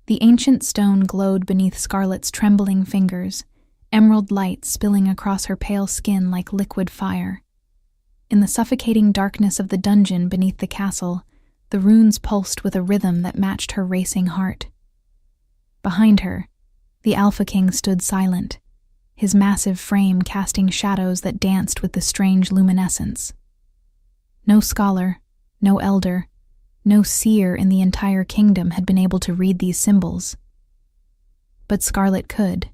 The ancient stone glowed beneath Scarlet's trembling fingers, emerald light spilling across her pale skin like liquid fire. In the suffocating darkness of the dungeon beneath the castle, the runes pulsed with a rhythm that matched her racing heart. Behind her, the Alpha King stood silent, his massive frame casting shadows that danced with the strange luminescence. No scholar, no elder, no seer in the entire kingdom had been able to read these symbols. But Scarlet could.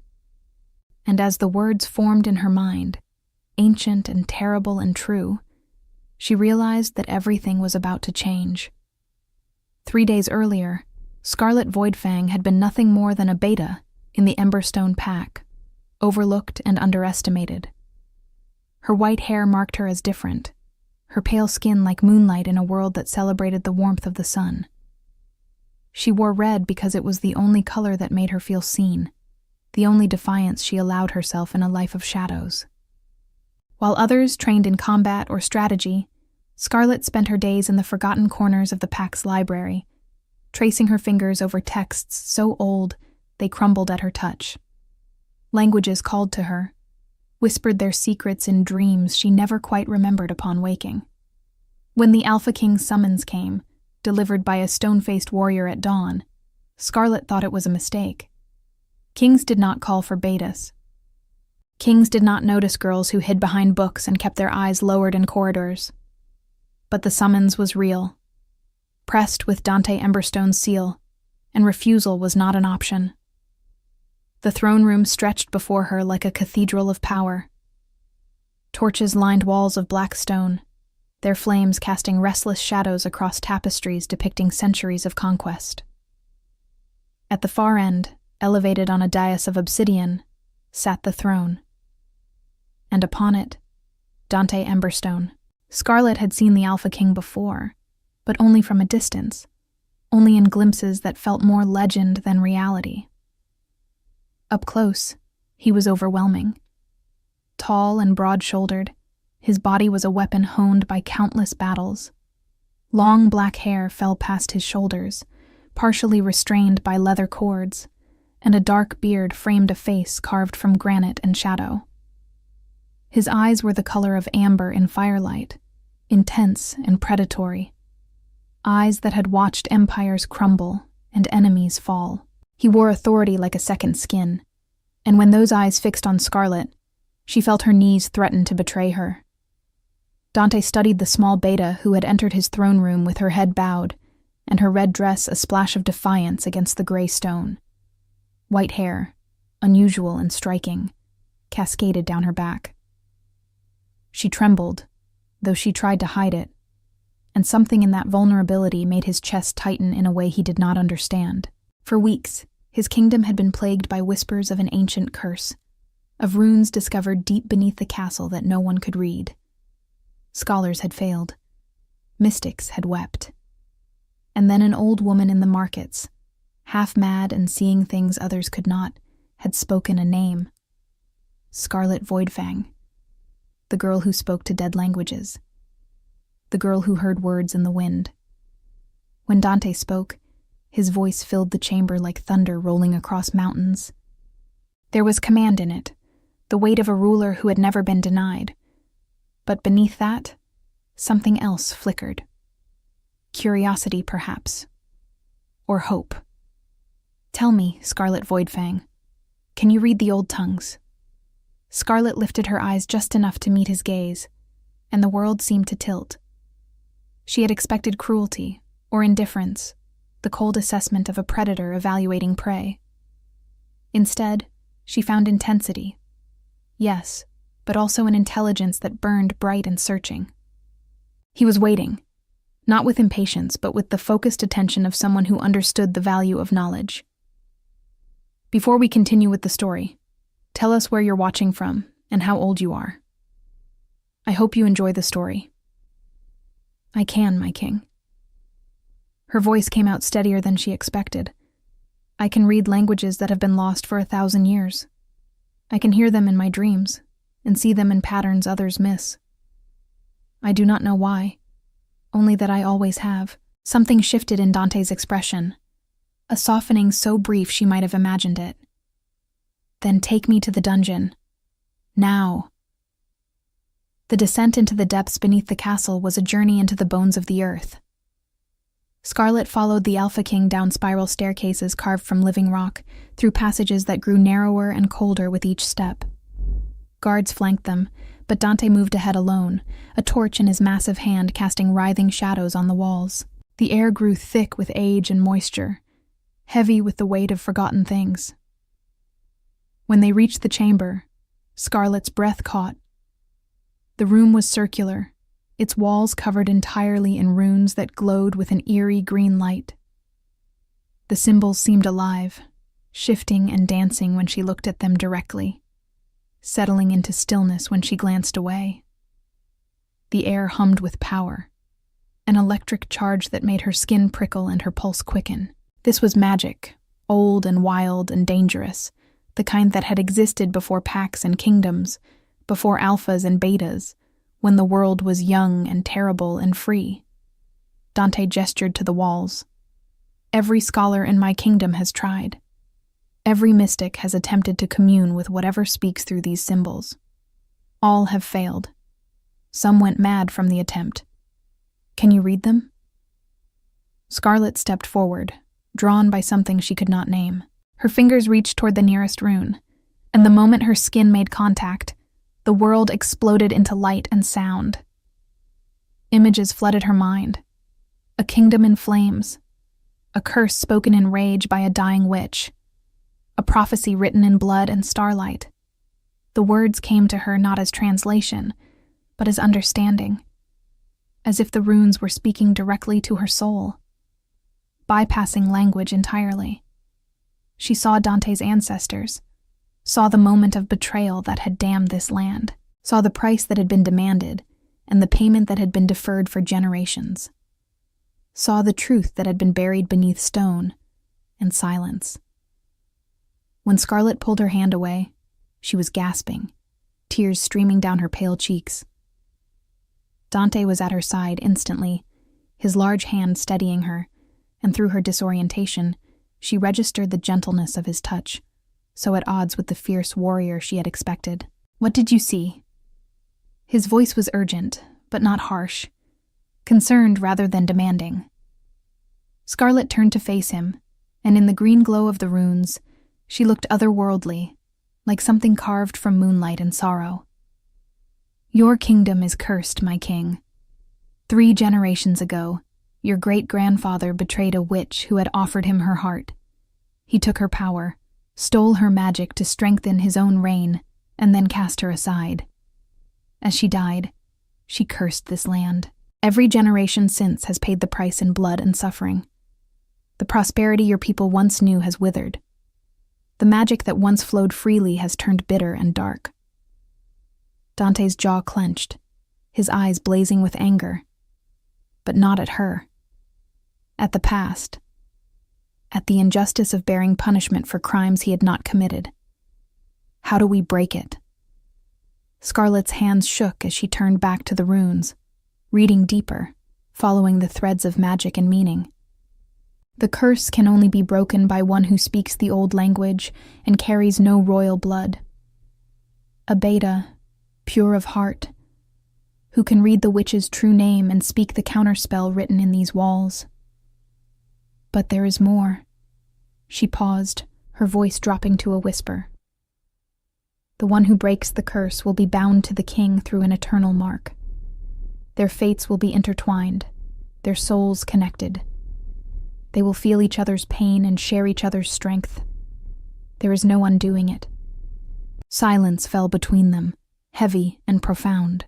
And as the words formed in her mind, ancient and terrible and true, she realized that everything was about to change. 3 days earlier, Scarlet Voidfang had been nothing more than a beta in the Emberstone Pack, overlooked and underestimated. Her white hair marked her as different, her pale skin like moonlight in a world that celebrated the warmth of the sun. She wore red because it was the only color that made her feel seen, the only defiance she allowed herself in a life of shadows. While others trained in combat or strategy, Scarlet spent her days in the forgotten corners of the Pack's library, tracing her fingers over texts so old they crumbled at her touch. Languages called to her, whispered their secrets in dreams she never quite remembered upon waking. When the Alpha King's summons came, delivered by a stone-faced warrior at dawn, Scarlet thought it was a mistake. Kings did not call for betas. Kings did not notice girls who hid behind books and kept their eyes lowered in corridors. But the summons was real, pressed with Dante Emberstone's seal, and refusal was not an option. The throne room stretched before her like a cathedral of power. Torches lined walls of black stone, their flames casting restless shadows across tapestries depicting centuries of conquest. At the far end, elevated on a dais of obsidian, sat the throne. And upon it, Dante Emberstone. Scarlet had seen the Alpha King before, but only from a distance, only in glimpses that felt more legend than reality. Up close, he was overwhelming. Tall and broad-shouldered, his body was a weapon honed by countless battles. Long black hair fell past his shoulders, partially restrained by leather cords, and a dark beard framed a face carved from granite and shadow. His eyes were the color of amber in firelight, intense and predatory. Eyes that had watched empires crumble and enemies fall. He wore authority like a second skin, and when those eyes fixed on Scarlet, she felt her knees threaten to betray her. Dante studied the small beta who had entered his throne room with her head bowed, and her red dress a splash of defiance against the gray stone. White hair, unusual and striking, cascaded down her back. She trembled, though she tried to hide it, and something in that vulnerability made his chest tighten in a way he did not understand. For weeks, his kingdom had been plagued by whispers of an ancient curse, of runes discovered deep beneath the castle that no one could read. Scholars had failed. Mystics had wept. And then an old woman in the markets, half mad and seeing things others could not, had spoken a name. Scarlet Voidfang. The girl who spoke to dead languages. The girl who heard words in the wind. When Dante spoke, his voice filled the chamber like thunder rolling across mountains. There was command in it, the weight of a ruler who had never been denied. But beneath that, something else flickered. Curiosity, perhaps. Or hope. Tell me, Scarlet Voidfang, can you read the old tongues? Scarlet lifted her eyes just enough to meet his gaze, and the world seemed to tilt. She had expected cruelty, or indifference, the cold assessment of a predator evaluating prey. Instead, she found intensity. Yes, but also an intelligence that burned bright and searching. He was waiting, not with impatience, but with the focused attention of someone who understood the value of knowledge. Before we continue with the story, tell us where you're watching from and how old you are. I hope you enjoy the story. I can, my king. Her voice came out steadier than she expected. I can read languages that have been lost for 1,000 years. I can hear them in my dreams and see them in patterns others miss. I do not know why, only that I always have. Something shifted in Dante's expression. a softening so brief she might have imagined it. "Then take me to the dungeon. Now." The descent into the depths beneath the castle was a journey into the bones of the earth. Scarlet followed the Alpha King down spiral staircases carved from living rock, through passages that grew narrower and colder with each step. Guards flanked them, but Dante moved ahead alone, a torch in his massive hand casting writhing shadows on the walls. The air grew thick with age and moisture, heavy with the weight of forgotten things. When they reached the chamber, Scarlet's breath caught. The room was circular, its walls covered entirely in runes that glowed with an eerie green light. The symbols seemed alive, shifting and dancing when she looked at them directly, settling into stillness when she glanced away. The air hummed with power, an electric charge that made her skin prickle and her pulse quicken. This was magic, old and wild and dangerous, the kind that had existed before pacts and kingdoms, before alphas and betas, when the world was young and terrible and free. Dante gestured to the walls. "Every scholar in my kingdom has tried. Every mystic has attempted to commune with whatever speaks through these symbols. All have failed. Some went mad from the attempt. Can you read them?" Scarlet stepped forward, drawn by something she could not name. Her fingers reached toward the nearest rune, and the moment her skin made contact, the world exploded into light and sound. Images flooded her mind. A kingdom in flames, a curse spoken in rage by a dying witch, a prophecy written in blood and starlight. The words came to her not as translation, but as understanding, as if the runes were speaking directly to her soul, bypassing language entirely. She saw Dante's ancestors, saw the moment of betrayal that had damned this land, saw the price that had been demanded and the payment that had been deferred for generations, saw the truth that had been buried beneath stone and silence. When Scarlet pulled her hand away, she was gasping, tears streaming down her pale cheeks. Dante was at her side instantly, his large hand steadying her, and through her disorientation, she registered the gentleness of his touch, so at odds with the fierce warrior she had expected. "What did you see?" His voice was urgent, but not harsh, concerned rather than demanding. Scarlet turned to face him, and in the green glow of the runes, she looked otherworldly, like something carved from moonlight and sorrow. "Your kingdom is cursed, my king. 3 generations ago, your great-grandfather betrayed a witch who had offered him her heart. He took her power, stole her magic to strengthen his own reign, and then cast her aside. As she died, she cursed this land. Every generation since has paid the price in blood and suffering. The prosperity your people once knew has withered. The magic that once flowed freely has turned bitter and dark." Dante's jaw clenched, his eyes blazing with anger, but not at her. At the past. At the injustice of bearing punishment for crimes he had not committed. How do we break it? Scarlet's hands shook as she turned back to the runes, reading deeper, following the threads of magic and meaning. The curse can only be broken by one who speaks the old language and carries no royal blood. A beta, pure of heart, who can read the witch's true name and speak the counterspell written in these walls. But there is more. She paused, her voice dropping to a whisper. The one who breaks the curse will be bound to the king through an eternal mark. Their fates will be intertwined, their souls connected. They will feel each other's pain and share each other's strength. There is no undoing it. Silence fell between them, heavy and profound.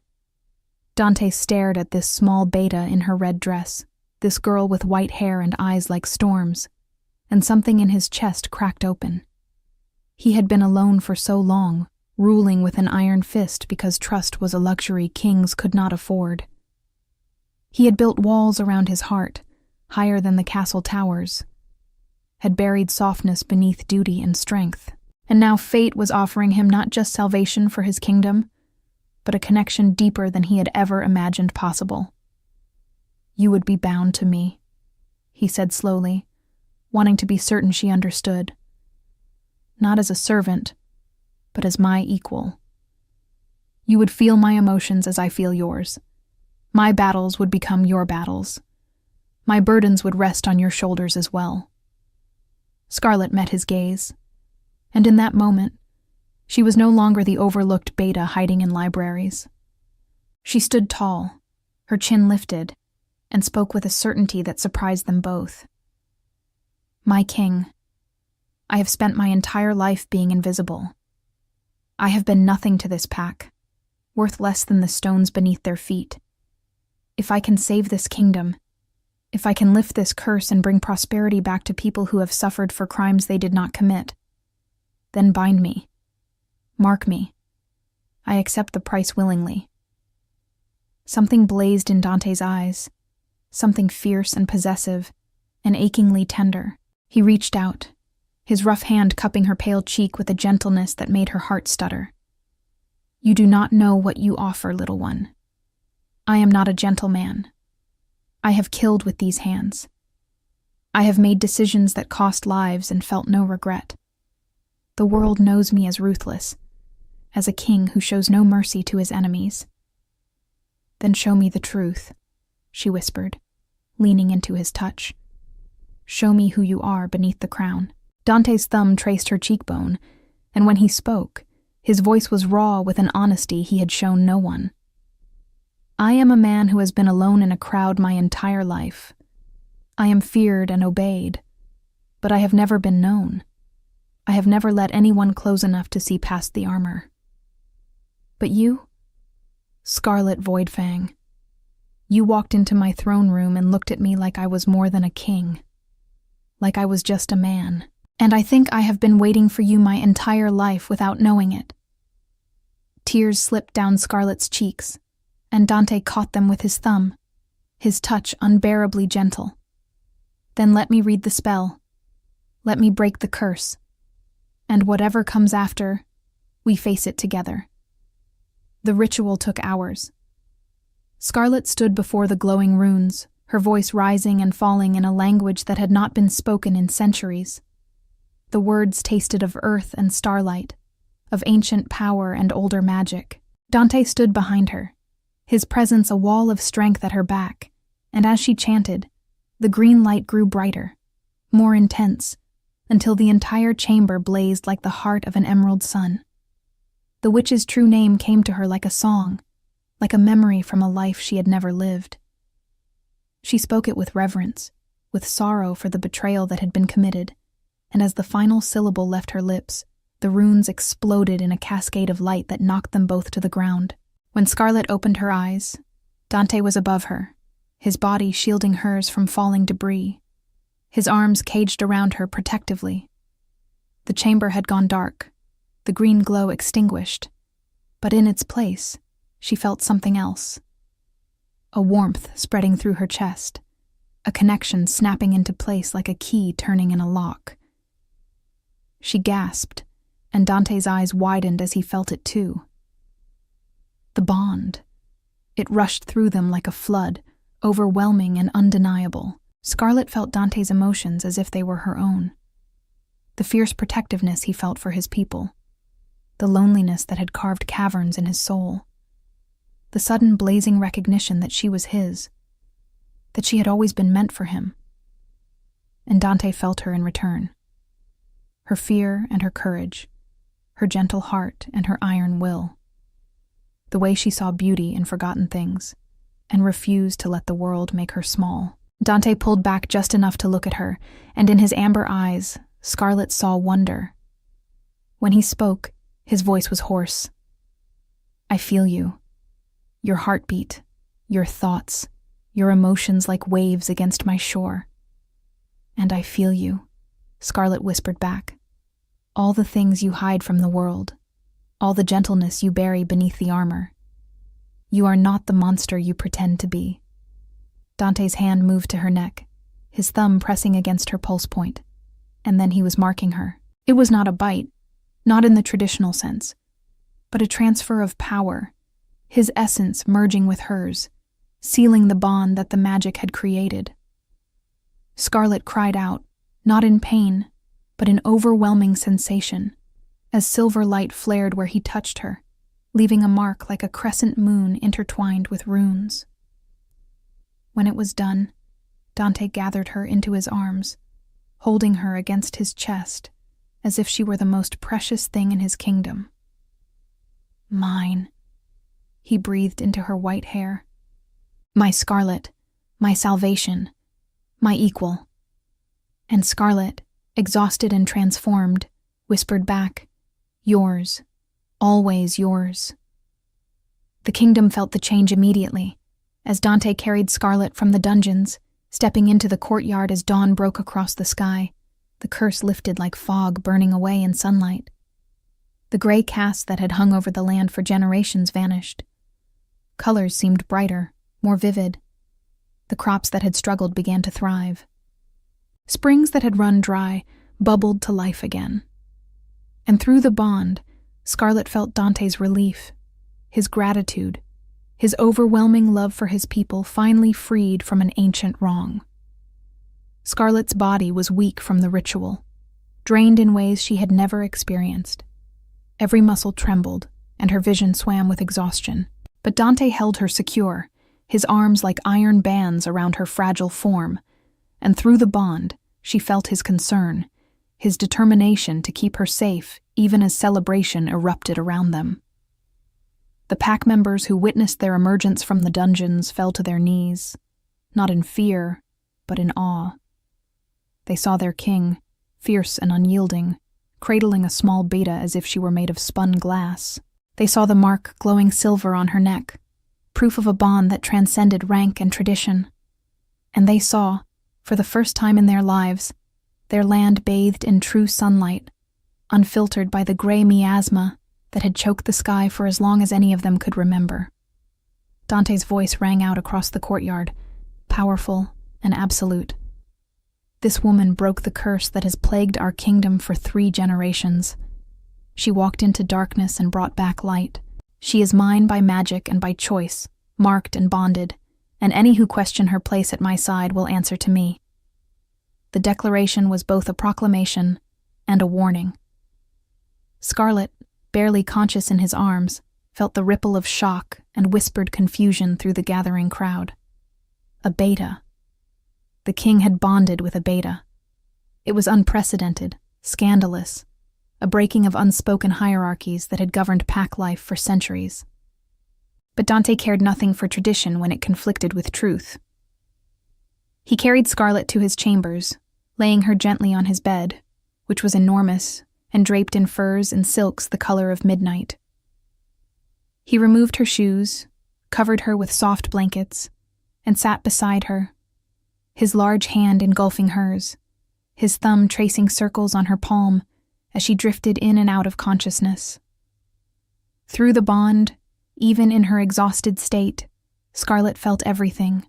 Dante stared at this small beta in her red dress, this girl with white hair and eyes like storms, and something in his chest cracked open. He had been alone for so long, ruling with an iron fist because trust was a luxury kings could not afford. He had built walls around his heart, higher than the castle towers, had buried softness beneath duty and strength, and now fate was offering him not just salvation for his kingdom, but a connection deeper than he had ever imagined possible. "You would be bound to me," he said slowly, wanting to be certain she understood. Not as a servant, but as my equal. You would feel my emotions as I feel yours. My battles would become your battles. My burdens would rest on your shoulders as well. Scarlet met his gaze, and in that moment, she was no longer the overlooked beta hiding in libraries. She stood tall, her chin lifted, and spoke with a certainty that surprised them both. My king, I have spent my entire life being invisible. I have been nothing to this pack, worth less than the stones beneath their feet. If I can save this kingdom, if I can lift this curse and bring prosperity back to people who have suffered for crimes they did not commit, then bind me. Mark me. I accept the price willingly. Something blazed in Dante's eyes, something fierce and possessive, and achingly tender. He reached out, his rough hand cupping her pale cheek with a gentleness that made her heart stutter. You do not know what you offer, little one. I am not a gentleman. I have killed with these hands. I have made decisions that cost lives and felt no regret. The world knows me as ruthless, as a king who shows no mercy to his enemies. Then show me the truth, she whispered, leaning into his touch. Show me who you are beneath the crown. Dante's thumb traced her cheekbone, and when he spoke, his voice was raw with an honesty he had shown no one. I am a man who has been alone in a crowd my entire life. I am feared and obeyed, but I have never been known. I have never let anyone close enough to see past the armor. But you, Scarlet Voidfang, you walked into my throne room and looked at me like I was more than a king, like I was just a man. And I think I have been waiting for you my entire life without knowing it. Tears slipped down Scarlet's cheeks, and Dante caught them with his thumb, his touch unbearably gentle. Then let me read the spell. Let me break the curse. And whatever comes after, we face it together. The ritual took hours. Scarlet stood before the glowing runes, her voice rising and falling in a language that had not been spoken in centuries. The words tasted of earth and starlight, of ancient power and older magic. Dante stood behind her, his presence a wall of strength at her back, and as she chanted, the green light grew brighter, more intense, until the entire chamber blazed like the heart of an emerald sun. The witch's true name came to her like a song, like a memory from a life she had never lived. She spoke it with reverence, with sorrow for the betrayal that had been committed, and as the final syllable left her lips, the runes exploded in a cascade of light that knocked them both to the ground. When Scarlet opened her eyes, Dante was above her, his body shielding hers from falling debris, his arms caged around her protectively. The chamber had gone dark, the green glow extinguished, but in its place, she felt something else. A warmth spreading through her chest, a connection snapping into place like a key turning in a lock. She gasped, and Dante's eyes widened as he felt it too. The bond. It rushed through them like a flood, overwhelming and undeniable. Scarlet felt Dante's emotions as if they were her own. The fierce protectiveness he felt for his people, the loneliness that had carved caverns in his soul, the sudden blazing recognition that she was his, that she had always been meant for him. And Dante felt her in return. Her fear and her courage, her gentle heart and her iron will. The way she saw beauty in forgotten things, and refused to let the world make her small. Dante pulled back just enough to look at her, and in his amber eyes, Scarlet saw wonder. When he spoke, his voice was hoarse. I feel you. Your heartbeat, your thoughts, your emotions like waves against my shore. And I feel you, Scarlet whispered back. All the things you hide from the world, all the gentleness you bury beneath the armor. You are not the monster you pretend to be. Dante's hand moved to her neck, his thumb pressing against her pulse point, and then he was marking her. It was not a bite, not in the traditional sense, but a transfer of power, his essence merging with hers, sealing the bond that the magic had created. Scarlet cried out, not in pain, but in overwhelming sensation, as silver light flared where he touched her, leaving a mark like a crescent moon intertwined with runes. When it was done, Dante gathered her into his arms, holding her against his chest as if she were the most precious thing in his kingdom. "Mine," he breathed into her white hair. "My Scarlet, my salvation, my equal." And Scarlet, exhausted and transformed, whispered back, "Yours, always yours." The kingdom felt the change immediately, as Dante carried Scarlet from the dungeons, stepping into the courtyard as dawn broke across the sky, the curse lifted like fog burning away in sunlight. The gray cast that had hung over the land for generations vanished. Colors seemed brighter, more vivid. The crops that had struggled began to thrive. Springs that had run dry bubbled to life again. And through the bond, Scarlet felt Dante's relief, his gratitude, his overwhelming love for his people finally freed from an ancient wrong. Scarlet's body was weak from the ritual, drained in ways she had never experienced. Every muscle trembled, and her vision swam with exhaustion. But Dante held her secure, his arms like iron bands around her fragile form, and through the bond, she felt his concern, his determination to keep her safe even as celebration erupted around them. The pack members who witnessed their emergence from the dungeons fell to their knees, not in fear, but in awe. They saw their king, fierce and unyielding, cradling a small beta as if she were made of spun glass. They saw the mark glowing silver on her neck, proof of a bond that transcended rank and tradition. And they saw, for the first time in their lives, their land bathed in true sunlight, unfiltered by the gray miasma that had choked the sky for as long as any of them could remember. Dante's voice rang out across the courtyard, powerful and absolute. This woman broke the curse that has plagued our kingdom for 3 generations. She walked into darkness and brought back light. She is mine by magic and by choice, marked and bonded, and any who question her place at my side will answer to me. The declaration was both a proclamation and a warning. Scarlet, barely conscious in his arms, felt the ripple of shock and whispered confusion through the gathering crowd. A beta. The king had bonded with a beta. It was unprecedented, scandalous, a breaking of unspoken hierarchies that had governed pack life for centuries. But Dante cared nothing for tradition when it conflicted with truth. He carried Scarlet to his chambers, laying her gently on his bed, which was enormous and draped in furs and silks the color of midnight. He removed her shoes, covered her with soft blankets, and sat beside her, his large hand engulfing hers, his thumb tracing circles on her palm as she drifted in and out of consciousness. Through the bond, even in her exhausted state, Scarlet felt everything.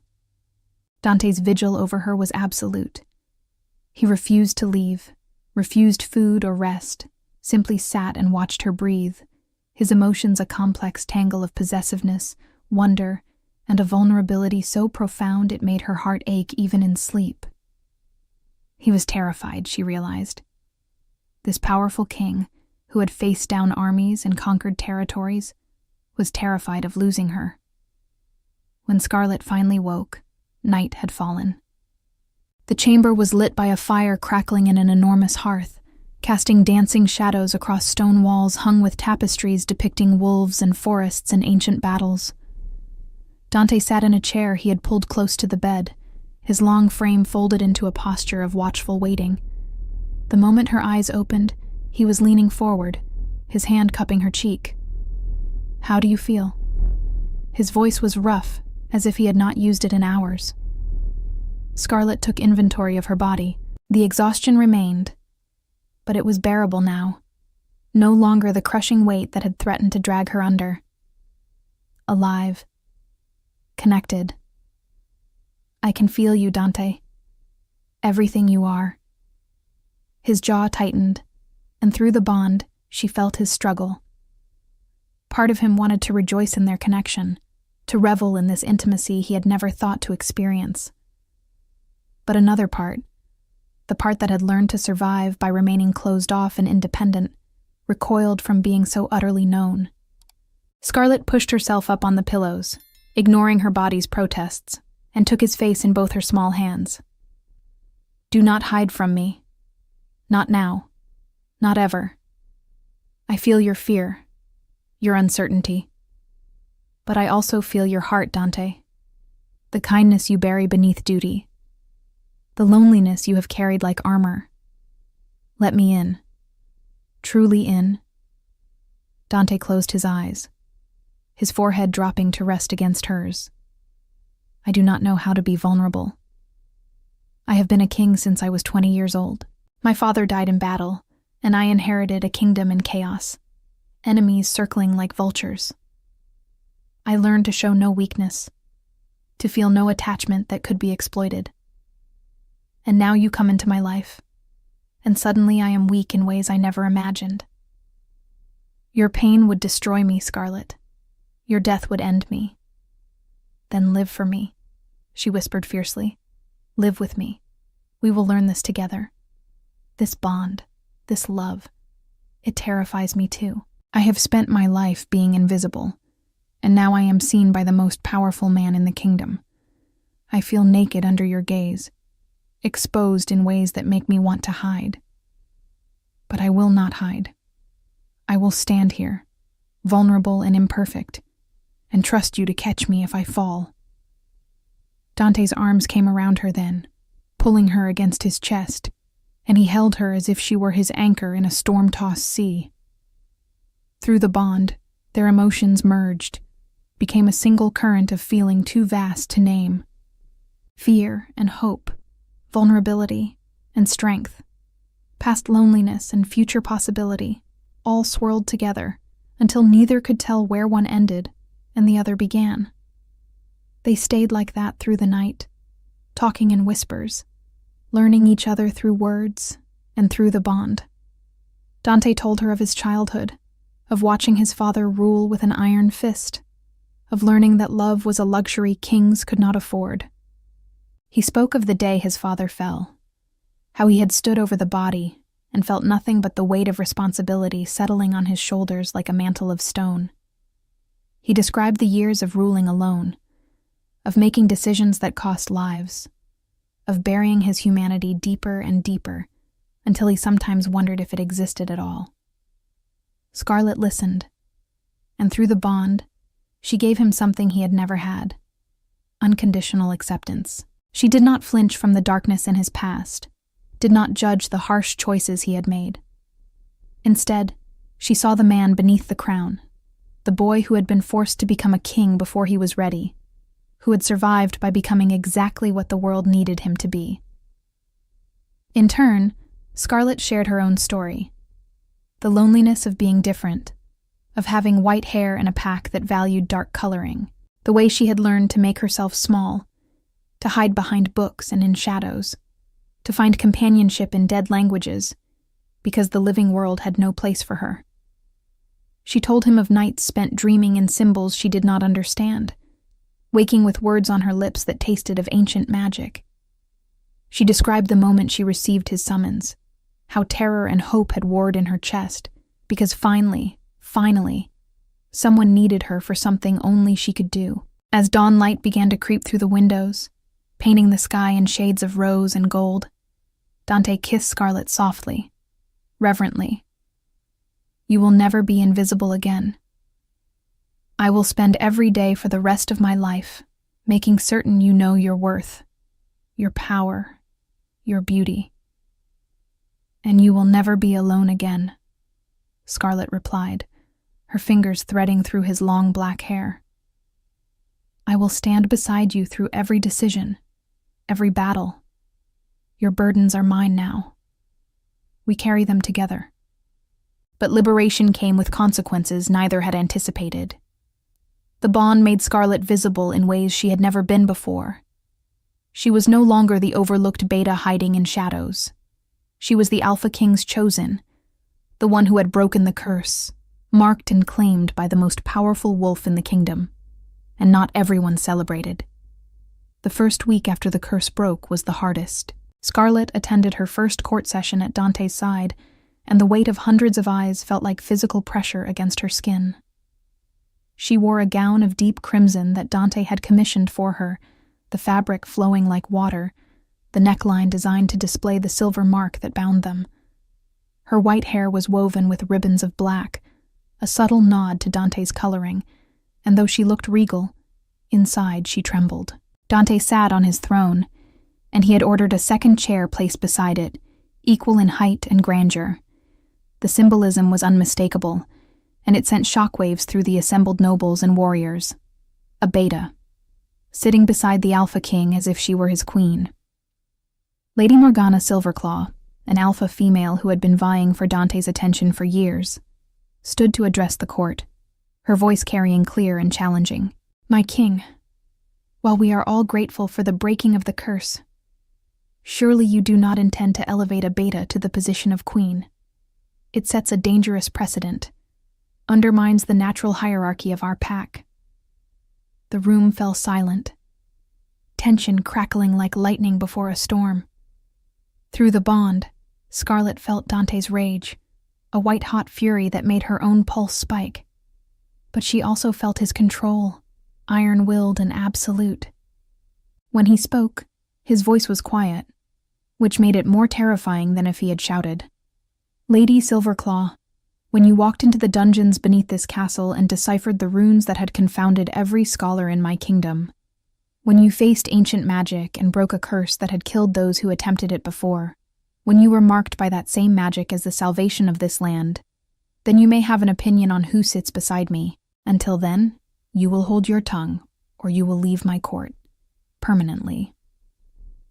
Dante's vigil over her was absolute. He refused to leave, refused food or rest, simply sat and watched her breathe, his emotions a complex tangle of possessiveness, wonder, and a vulnerability so profound it made her heart ache even in sleep. He was terrified, she realized. This powerful king, who had faced down armies and conquered territories, was terrified of losing her. When Scarlet finally woke, night had fallen. The chamber was lit by a fire crackling in an enormous hearth, casting dancing shadows across stone walls hung with tapestries depicting wolves and forests and ancient battles. Dante sat in a chair he had pulled close to the bed, his long frame folded into a posture of watchful waiting. The moment her eyes opened, he was leaning forward, his hand cupping her cheek. "How do you feel?" His voice was rough, as if he had not used it in hours. Scarlet took inventory of her body. The exhaustion remained, but it was bearable now, no longer the crushing weight that had threatened to drag her under. Alive. Connected. "I can feel you, Dante. Everything you are." His jaw tightened, and through the bond, she felt his struggle. Part of him wanted to rejoice in their connection, to revel in this intimacy he had never thought to experience. But another part, the part that had learned to survive by remaining closed off and independent, recoiled from being so utterly known. Scarlet pushed herself up on the pillows, ignoring her body's protests, and took his face in both her small hands. "Do not hide from me. Not now. Not ever. I feel your fear, your uncertainty. But I also feel your heart, Dante. The kindness you bury beneath duty. The loneliness you have carried like armor. Let me in. Truly in." Dante closed his eyes, his forehead dropping to rest against hers. "I do not know how to be vulnerable. I have been a king since I was 20 years old. My father died in battle, and I inherited a kingdom in chaos, enemies circling like vultures. I learned to show no weakness, to feel no attachment that could be exploited. And now you come into my life, and suddenly I am weak in ways I never imagined. Your pain would destroy me, Scarlet. Your death would end me. Then live for me," she whispered fiercely. "Live with me. We will learn this together. This bond, this love, it terrifies me too. I have spent my life being invisible, and now I am seen by the most powerful man in the kingdom. I feel naked under your gaze, exposed in ways that make me want to hide. But I will not hide. I will stand here, vulnerable and imperfect, and trust you to catch me if I fall." Dante's arms came around her then, pulling her against his chest, and he held her as if she were his anchor in a storm-tossed sea. Through the bond, their emotions merged, became a single current of feeling too vast to name. Fear and hope, vulnerability and strength, past loneliness and future possibility, all swirled together until neither could tell where one ended and the other began. They stayed like that through the night, talking in whispers, learning each other through words and through the bond. Dante told her of his childhood, of watching his father rule with an iron fist, of learning that love was a luxury kings could not afford. He spoke of the day his father fell, how he had stood over the body and felt nothing but the weight of responsibility settling on his shoulders like a mantle of stone. He described the years of ruling alone, of making decisions that cost lives, of burying his humanity deeper and deeper until he sometimes wondered if it existed at all. Scarlet listened, and through the bond, she gave him something he had never had: unconditional acceptance. She did not flinch from the darkness in his past, did not judge the harsh choices he had made. Instead, she saw the man beneath the crown, the boy who had been forced to become a king before he was ready, who had survived by becoming exactly what the world needed him to be. In turn, Scarlet shared her own story. The loneliness of being different, of having white hair in a pack that valued dark coloring, the way she had learned to make herself small, to hide behind books and in shadows, to find companionship in dead languages, because the living world had no place for her. She told him of nights spent dreaming in symbols she did not understand, waking with words on her lips that tasted of ancient magic. She described the moment she received his summons, how terror and hope had warred in her chest, because finally, someone needed her for something only she could do. As dawn light began to creep through the windows, painting the sky in shades of rose and gold, Dante kissed Scarlet softly, reverently. "You will never be invisible again. I will spend every day for the rest of my life making certain you know your worth, your power, your beauty. And you will never be alone again," Scarlet replied, her fingers threading through his long black hair. "I will stand beside you through every decision, every battle. Your burdens are mine now. We carry them together." But liberation came with consequences neither had anticipated. The bond made Scarlet visible in ways she had never been before. She was no longer the overlooked beta hiding in shadows. She was the Alpha King's chosen, the one who had broken the curse, marked and claimed by the most powerful wolf in the kingdom, and not everyone celebrated. The first week after the curse broke was the hardest. Scarlet attended her first court session at Dante's side, and the weight of hundreds of eyes felt like physical pressure against her skin. She wore a gown of deep crimson that Dante had commissioned for her, the fabric flowing like water, the neckline designed to display the silver mark that bound them. Her white hair was woven with ribbons of black, a subtle nod to Dante's coloring, and though she looked regal, inside she trembled. Dante sat on his throne, and he had ordered a second chair placed beside it, equal in height and grandeur. The symbolism was unmistakable, and it sent shockwaves through the assembled nobles and warriors. A beta, sitting beside the Alpha King as if she were his queen. Lady Morgana Silverclaw, an alpha female who had been vying for Dante's attention for years, stood to address the court, her voice carrying clear and challenging. "My king, while we are all grateful for the breaking of the curse, surely you do not intend to elevate a beta to the position of queen. It sets a dangerous precedent, undermines the natural hierarchy of our pack." The room fell silent, tension crackling like lightning before a storm. Through the bond, Scarlet felt Dante's rage, a white-hot fury that made her own pulse spike. But she also felt his control, iron-willed and absolute. When he spoke, his voice was quiet, which made it more terrifying than if he had shouted. "Lady Silverclaw, when you walked into the dungeons beneath this castle and deciphered the runes that had confounded every scholar in my kingdom, when you faced ancient magic and broke a curse that had killed those who attempted it before, when you were marked by that same magic as the salvation of this land, then you may have an opinion on who sits beside me. Until then, you will hold your tongue, or you will leave my court, permanently."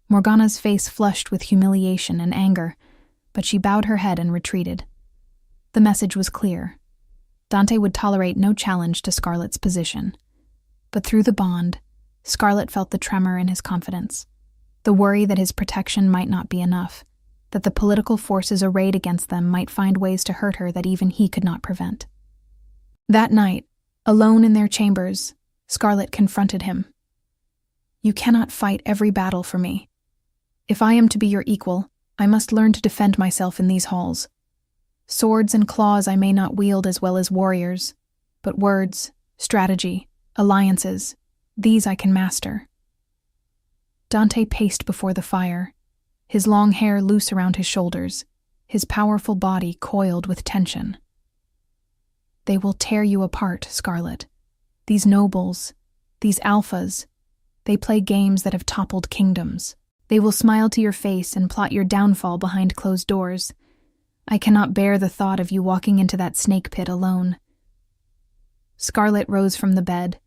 Morgana's face flushed with humiliation and anger, but she bowed her head and retreated. The message was clear. Dante would tolerate no challenge to Scarlet's position. But through the bond, Scarlet felt the tremor in his confidence, the worry that his protection might not be enough, that the political forces arrayed against them might find ways to hurt her that even he could not prevent. That night, alone in their chambers, Scarlet confronted him. "You cannot fight every battle for me. If I am to be your equal, I must learn to defend myself in these halls. Swords and claws I may not wield as well as warriors, but words, strategy, alliances, these I can master." Dante paced before the fire, his long hair loose around his shoulders, his powerful body coiled with tension. "They will tear you apart, Scarlet. These nobles, these alphas, they play games that have toppled kingdoms. They will smile to your face and plot your downfall behind closed doors. I cannot bear the thought of you walking into that snake pit alone." Scarlet rose from the bed,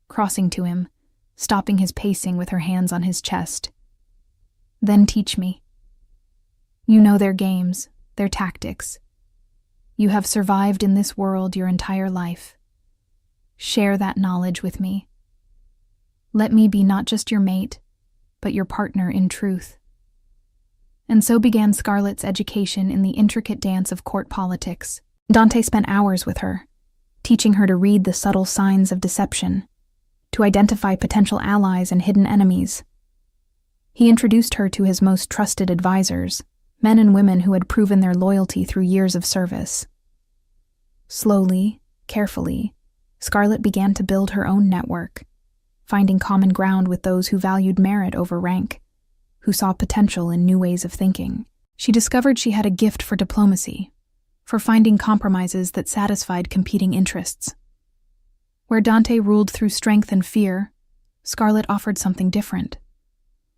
crossing to him, stopping his pacing with her hands on his chest. "Then teach me. You know their games, their tactics. You have survived in this world your entire life. Share that knowledge with me. Let me be not just your mate, but your partner in truth." And so began Scarlet's education in the intricate dance of court politics. Dante spent hours with her, teaching her to read the subtle signs of deception, to identify potential allies and hidden enemies. He introduced her to his most trusted advisors, men and women who had proven their loyalty through years of service. Slowly, carefully, Scarlet began to build her own network, finding common ground with those who valued merit over rank, who saw potential in new ways of thinking. She discovered she had a gift for diplomacy, for finding compromises that satisfied competing interests. Where Dante ruled through strength and fear, Scarlet offered something different: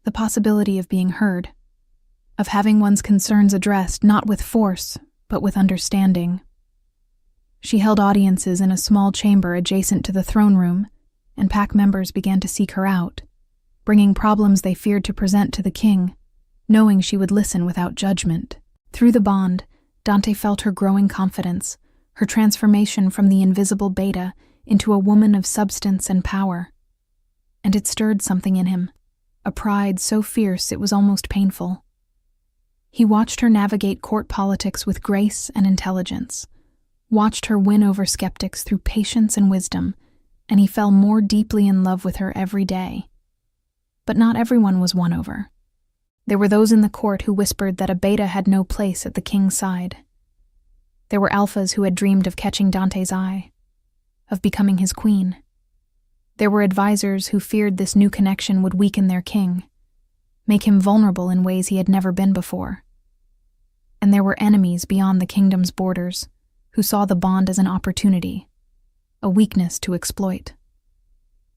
the possibility of being heard, of having one's concerns addressed not with force, but with understanding. She held audiences in a small chamber adjacent to the throne room, and pack members began to seek her out, bringing problems they feared to present to the king, knowing she would listen without judgment. Through the bond, Dante felt her growing confidence, her transformation from the invisible beta into a woman of substance and power. And it stirred something in him, a pride so fierce it was almost painful. He watched her navigate court politics with grace and intelligence, watched her win over skeptics through patience and wisdom, and he fell more deeply in love with her every day. But not everyone was won over. There were those in the court who whispered that a beta had no place at the king's side. There were alphas who had dreamed of catching Dante's eye, of becoming his queen. There were advisors who feared this new connection would weaken their king, make him vulnerable in ways he had never been before. And there were enemies beyond the kingdom's borders who saw the bond as an opportunity, a weakness to exploit.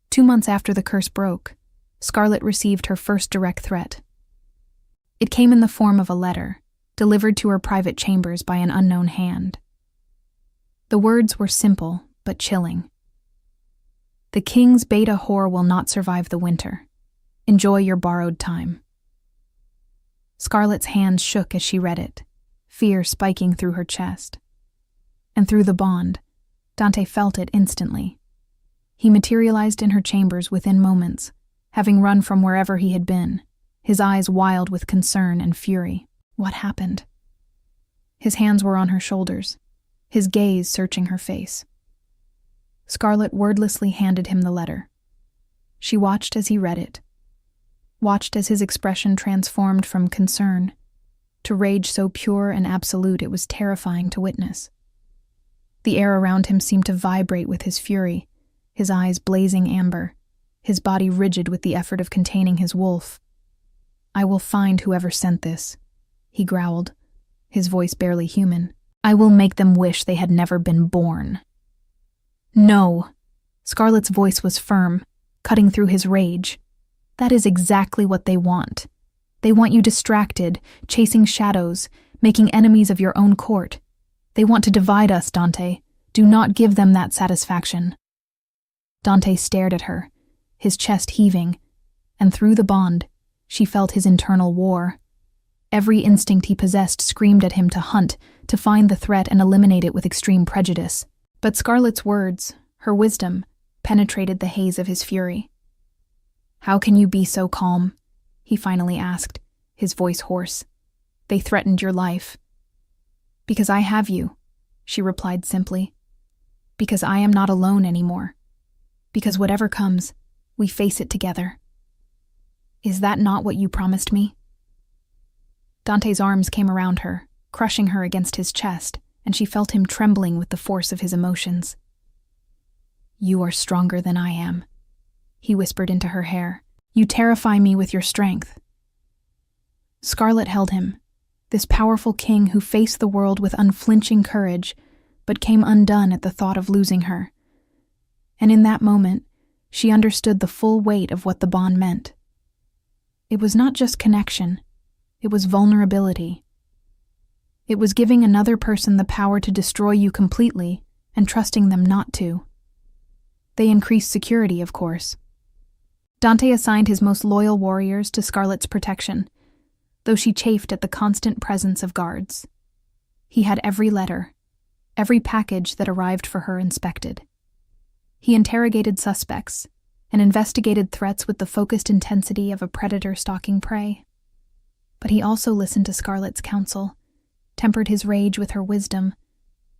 2 months after the curse broke, Scarlet received her first direct threat. It came in the form of a letter, delivered to her private chambers by an unknown hand. The words were simple but chilling. "The king's beta whore will not survive the winter. Enjoy your borrowed time." Scarlet's hands shook as she read it, fear spiking through her chest. And through the bond, Dante felt it instantly. He materialized in her chambers within moments, having run from wherever he had been, his eyes wild with concern and fury. What happened? His hands were on her shoulders, his gaze searching her face. Scarlet wordlessly handed him the letter. She watched as he read it, watched as his expression transformed from concern to rage so pure and absolute it was terrifying to witness. The air around him seemed to vibrate with his fury, his eyes blazing amber, his body rigid with the effort of containing his wolf. "I will find whoever sent this," he growled, his voice barely human. "I will make them wish they had never been born." "No!" Scarlet's voice was firm, cutting through his rage. "That is exactly what they want. They want you distracted, chasing shadows, making enemies of your own court. They want to divide us, Dante. Do not give them that satisfaction." Dante stared at her, his chest heaving, and through the bond, she felt his internal war. Every instinct he possessed screamed at him to hunt, to find the threat and eliminate it with extreme prejudice. But Scarlet's words, her wisdom, penetrated the haze of his fury. "How can you be so calm?" he finally asked, his voice hoarse. "They threatened your life." "Because I have you," she replied simply. "Because I am not alone anymore. Because whatever comes, we face it together." "Is that not what you promised me?" Dante's arms came around her, crushing her against his chest, and she felt him trembling with the force of his emotions. "You are stronger than I am," he whispered into her hair. "You terrify me with your strength." Scarlet held him, this powerful king who faced the world with unflinching courage, but came undone at the thought of losing her. And in that moment, she understood the full weight of what the bond meant. It was not just connection, it was vulnerability. It was giving another person the power to destroy you completely and trusting them not to. They increased security, of course. Dante assigned his most loyal warriors to Scarlet's protection, though she chafed at the constant presence of guards. He had every letter, every package that arrived for her inspected. He interrogated suspects and investigated threats with the focused intensity of a predator stalking prey. But he also listened to Scarlet's counsel, tempered his rage with her wisdom,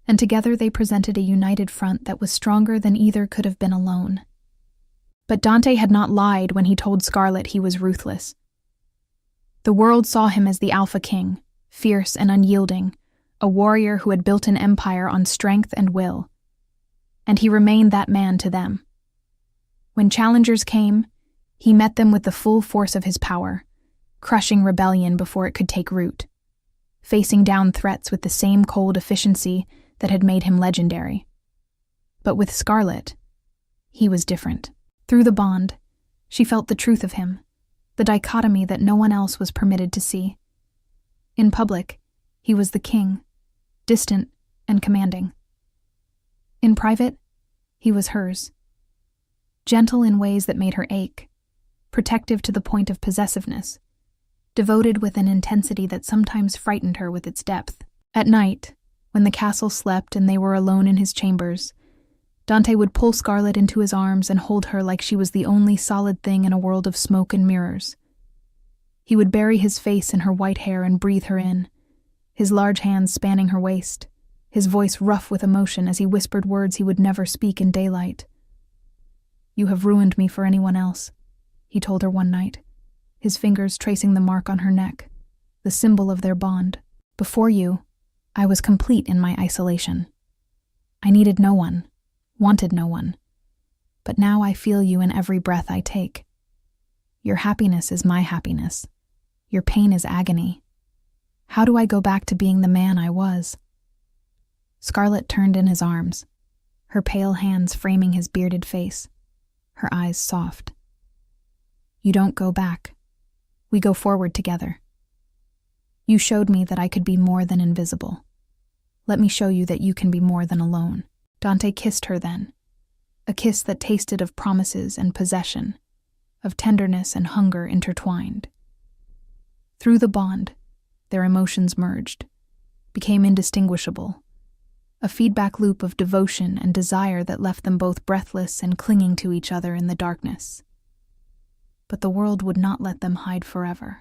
and together they presented a united front that was stronger than either could have been alone. But Dante had not lied when he told Scarlet he was ruthless. The world saw him as the Alpha King, fierce and unyielding, a warrior who had built an empire on strength and will. And he remained that man to them. When challengers came, he met them with the full force of his power, crushing rebellion before it could take root, facing down threats with the same cold efficiency that had made him legendary. But with Scarlet, he was different. Through the bond, she felt the truth of him, the dichotomy that no one else was permitted to see. In public, he was the king, distant and commanding. In private, he was hers. Gentle in ways that made her ache, protective to the point of possessiveness, devoted with an intensity that sometimes frightened her with its depth. At night, when the castle slept and they were alone in his chambers, Dante would pull Scarlet into his arms and hold her like she was the only solid thing in a world of smoke and mirrors. He would bury his face in her white hair and breathe her in, his large hands spanning her waist, his voice rough with emotion as he whispered words he would never speak in daylight. "You have ruined me for anyone else," he told her one night, his fingers tracing the mark on her neck, the symbol of their bond. Before you, I was complete in my isolation. I needed no one, wanted no one. But now I feel you in every breath I take. Your happiness is my happiness. Your pain is agony. How do I go back to being the man I was? Scarlet turned in his arms, her pale hands framing his bearded face, her eyes soft. You don't go back. We go forward together. You showed me that I could be more than invisible. Let me show you that you can be more than alone. Dante kissed her then, a kiss that tasted of promises and possession, of tenderness and hunger intertwined. Through the bond, their emotions merged, became indistinguishable, a feedback loop of devotion and desire that left them both breathless and clinging to each other in the darkness. But the world would not let them hide forever.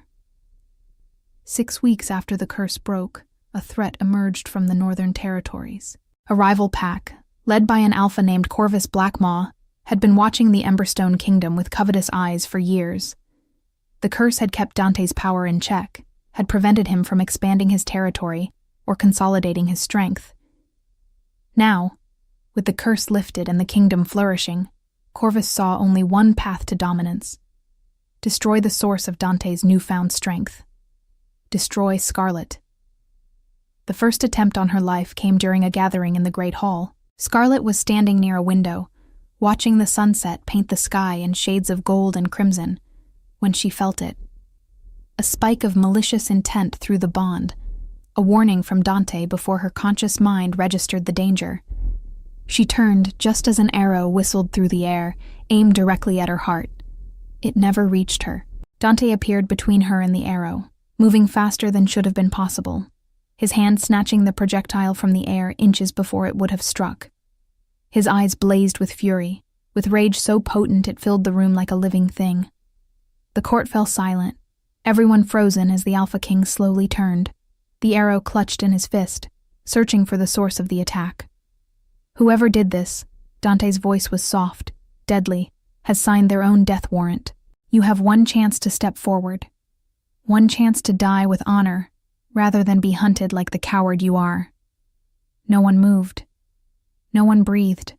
6 weeks after the curse broke, a threat emerged from the northern territories. A rival pack, led by an alpha named Corvus Blackmaw, had been watching the Emberstone Kingdom with covetous eyes for years. The curse had kept Dante's power in check, had prevented him from expanding his territory or consolidating his strength. Now, with the curse lifted and the kingdom flourishing, Corvus saw only one path to dominance: destroy the source of Dante's newfound strength. Destroy Scarlet. The first attempt on her life came during a gathering in the Great Hall. Scarlet was standing near a window, watching the sunset paint the sky in shades of gold and crimson, when she felt it. A spike of malicious intent through the bond, a warning from Dante before her conscious mind registered the danger. She turned just as an arrow whistled through the air, aimed directly at her heart. It never reached her. Dante appeared between her and the arrow, moving faster than should have been possible, his hand snatching the projectile from the air inches before it would have struck. His eyes blazed with fury, with rage so potent it filled the room like a living thing. The court fell silent, everyone frozen as the Alpha King slowly turned, the arrow clutched in his fist, searching for the source of the attack. Whoever did this, Dante's voice was soft, deadly, has signed their own death warrant. You have one chance to step forward. One chance to die with honor, rather than be hunted like the coward you are. No one moved. No one breathed.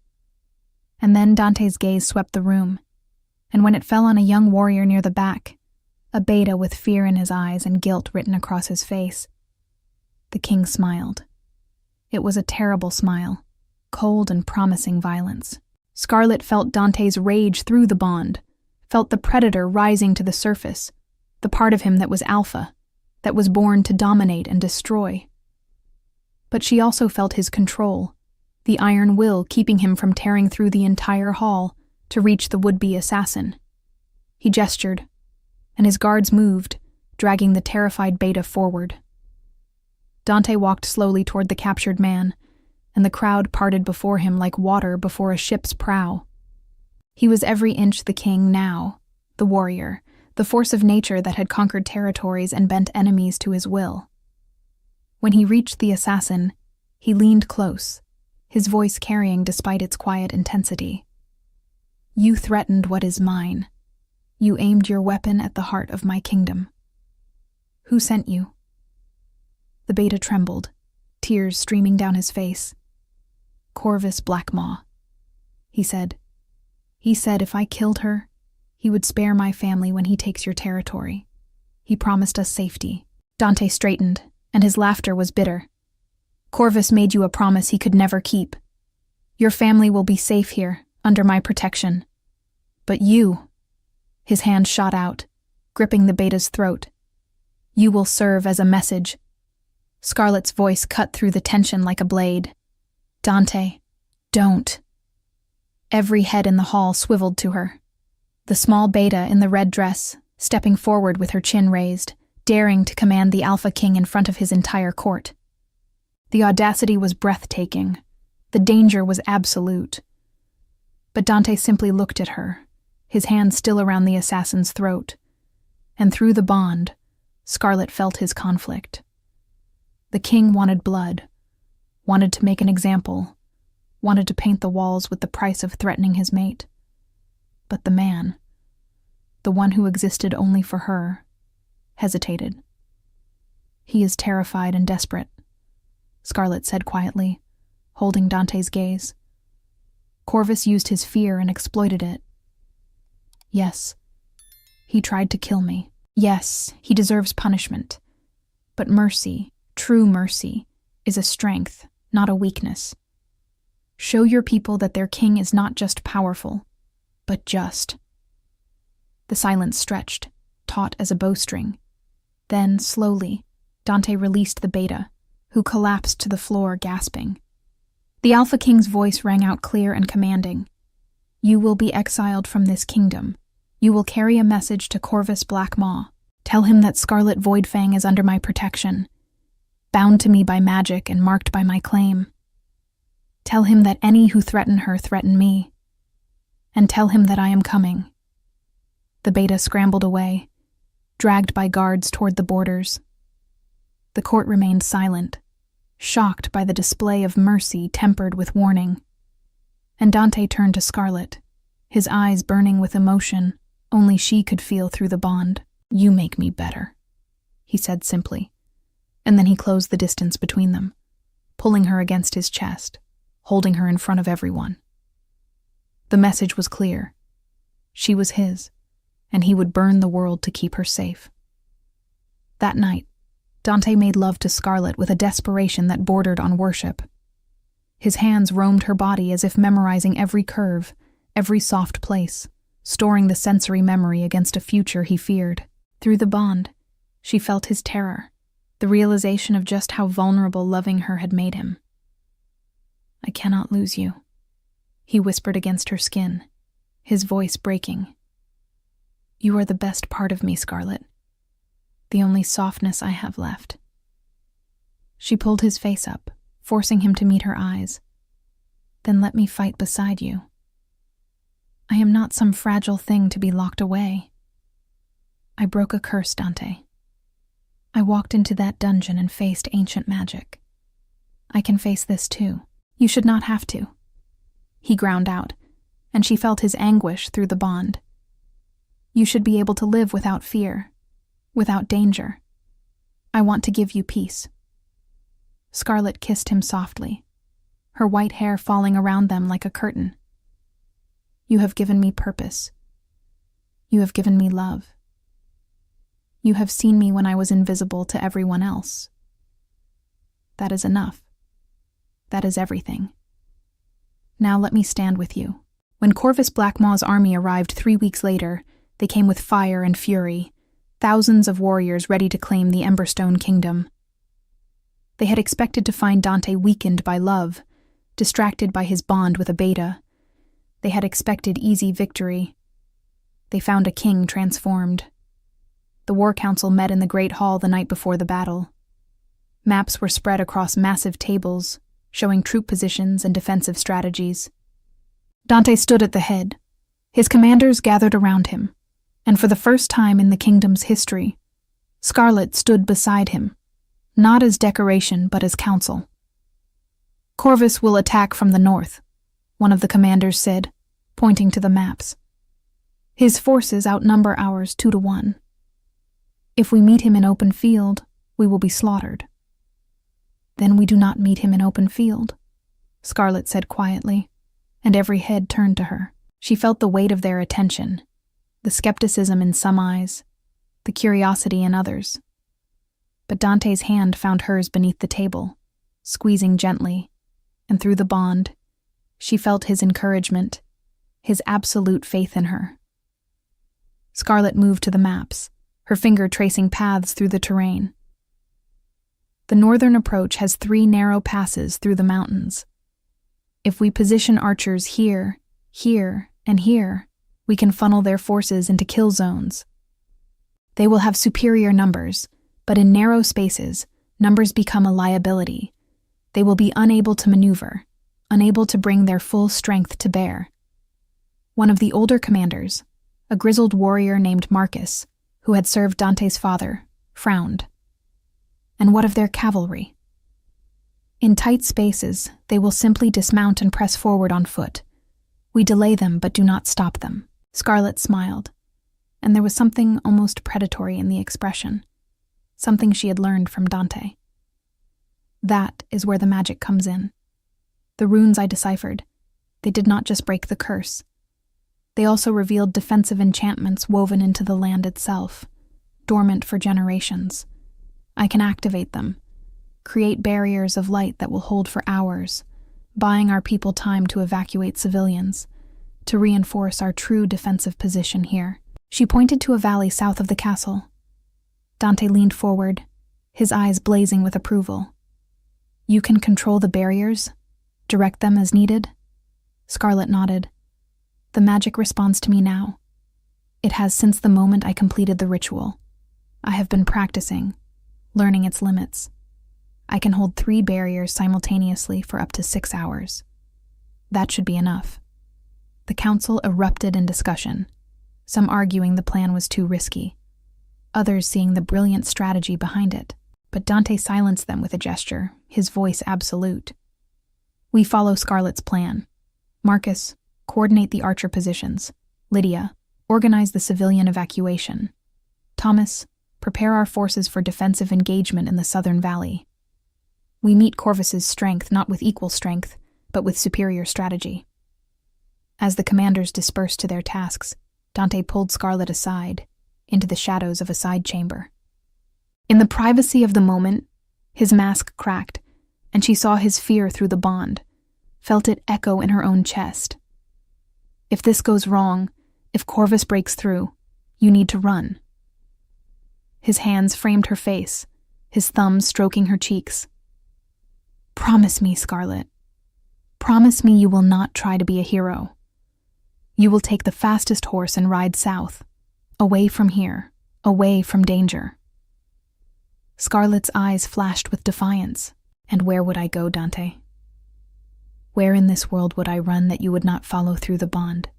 And then Dante's gaze swept the room, and when it fell on a young warrior near the back, a beta with fear in his eyes and guilt written across his face, the king smiled. It was a terrible smile, cold and promising violence. Scarlet felt Dante's rage through the bond, felt the predator rising to the surface, the part of him that was alpha, that was born to dominate and destroy. But she also felt his control, the iron will keeping him from tearing through the entire hall to reach the would-be assassin. He gestured, and his guards moved, dragging the terrified beta forward. Dante walked slowly toward the captured man, and the crowd parted before him like water before a ship's prow. He was every inch the king now, the warrior, the force of nature that had conquered territories and bent enemies to his will. When he reached the assassin, he leaned close, his voice carrying despite its quiet intensity. You threatened what is mine. You aimed your weapon at the heart of my kingdom. Who sent you? The beta trembled, tears streaming down his face. Corvus Blackmaw, he said. He said if I killed her, he would spare my family when he takes your territory. He promised us safety. Dante straightened, and his laughter was bitter. Corvus made you a promise he could never keep. Your family will be safe here, under my protection. But you, his hand shot out, gripping the beta's throat. You will serve as a message. Scarlet's voice cut through the tension like a blade. Dante, don't. Every head in the hall swiveled to her. The small beta in the red dress, stepping forward with her chin raised, daring to command the Alpha King in front of his entire court. The audacity was breathtaking. The danger was absolute. But Dante simply looked at her, his hand still around the assassin's throat. And through the bond, Scarlet felt his conflict. The king wanted blood, wanted to make an example, wanted to paint the walls with the price of threatening his mate. But the man the one who existed only for her, hesitated. "He is terrified and desperate," Scarlet said quietly, holding Dante's gaze. "Corvus used his fear and exploited it. Yes, he tried to kill me. Yes, he deserves punishment. But mercy, true mercy, is a strength, not a weakness. Show your people that their king is not just powerful, but just." The silence stretched, taut as a bowstring. Then, slowly, Dante released the beta, who collapsed to the floor gasping. The Alpha King's voice rang out clear and commanding. "You will be exiled from this kingdom. You will carry a message to Corvus Black Maw. Tell him that Scarlet Voidfang is under my protection, bound to me by magic and marked by my claim. Tell him that any who threaten her threaten me. And tell him that I am coming." The beta scrambled away, dragged by guards toward the borders. The court remained silent, shocked by the display of mercy tempered with warning. And Dante turned to Scarlet, his eyes burning with emotion only she could feel through the bond. "You make me better," he said simply, and then he closed the distance between them, pulling her against his chest, holding her in front of everyone. The message was clear. She was his, and he would burn the world to keep her safe. That night, Dante made love to Scarlet with a desperation that bordered on worship. His hands roamed her body as if memorizing every curve, every soft place, storing the sensory memory against a future he feared. Through the bond, she felt his terror, the realization of just how vulnerable loving her had made him. "I cannot lose you," he whispered against her skin, his voice breaking. "You are the best part of me, Scarlet, the only softness I have left." She pulled his face up, forcing him to meet her eyes. "Then let me fight beside you. I am not some fragile thing to be locked away. I broke a curse, Dante. I walked into that dungeon and faced ancient magic. I can face this too. You should not have to." He ground out, and she felt his anguish through the bond. "You should be able to live without fear, without danger. I want to give you peace." Scarlet kissed him softly, her white hair falling around them like a curtain. "You have given me purpose. You have given me love. You have seen me when I was invisible to everyone else. That is enough. That is everything. Now let me stand with you." When Corvus Blackmaw's army arrived 3 weeks later, they came with fire and fury, thousands of warriors ready to claim the Emberstone Kingdom. They had expected to find Dante weakened by love, distracted by his bond with a beta. They had expected easy victory. They found a king transformed. The War Council met in the Great Hall the night before the battle. Maps were spread across massive tables, showing troop positions and defensive strategies. Dante stood at the head. His commanders gathered around him, and for the first time in the kingdom's history, Scarlet stood beside him, not as decoration but as counsel. "Corvus will attack from the north," one of the commanders said, pointing to the maps. "His forces outnumber ours 2-1. If we meet him in open field, we will be slaughtered." "Then we do not meet him in open field," Scarlet said quietly, and every head turned to her. She felt the weight of their attention, the skepticism in some eyes, the curiosity in others. But Dante's hand found hers beneath the table, squeezing gently, and through the bond, she felt his encouragement, his absolute faith in her. Scarlet moved to the maps, her finger tracing paths through the terrain. "The northern approach has 3 narrow passes through the mountains. If we position archers here, here, and here, we can funnel their forces into kill zones. They will have superior numbers, but in narrow spaces, numbers become a liability. They will be unable to maneuver, unable to bring their full strength to bear." One of the older commanders, a grizzled warrior named Marcus, who had served Dante's father, frowned. "And what of their cavalry?" "In tight spaces, they will simply dismount and press forward on foot. We delay them but do not stop them." Scarlet smiled. and there was something almost predatory in the expression, something she had learned from Dante. That is where the magic comes in. The runes I deciphered, they did not just break the curse. They also revealed defensive enchantments woven into the land itself, dormant for generations. I can activate them, create barriers of light that will hold for hours, buying our people time to evacuate civilians, to reinforce our true defensive position here. She pointed to a valley south of the castle. Dante leaned forward, his eyes blazing with approval. You can control the barriers, direct them as needed? Scarlet nodded. The magic responds to me now. It has since the moment I completed the ritual. I have been practicing, learning its limits. I can hold 3 barriers simultaneously for up to 6 hours. That should be enough. The council erupted in discussion, some arguing the plan was too risky, others seeing the brilliant strategy behind it. But Dante silenced them with a gesture, his voice absolute. We follow Scarlet's plan. Marcus, coordinate the archer positions. Lydia, organize the civilian evacuation. Thomas, prepare our forces for defensive engagement in the southern valley. We meet Corvus's strength not with equal strength, but with superior strategy. As the commanders dispersed to their tasks, Dante pulled Scarlet aside, into the shadows of a side chamber. In the privacy of the moment, his mask cracked, and she saw his fear through the bond, felt it echo in her own chest. If this goes wrong, if Corvus breaks through, you need to run. His hands framed her face, his thumbs stroking her cheeks. Promise me, Scarlet. Promise me you will not try to be a hero. You will take the fastest horse and ride south, away from here, away from danger. Scarlet's eyes flashed with defiance. And where would I go, Dante? Where in this world would I run that you would not follow through the bond?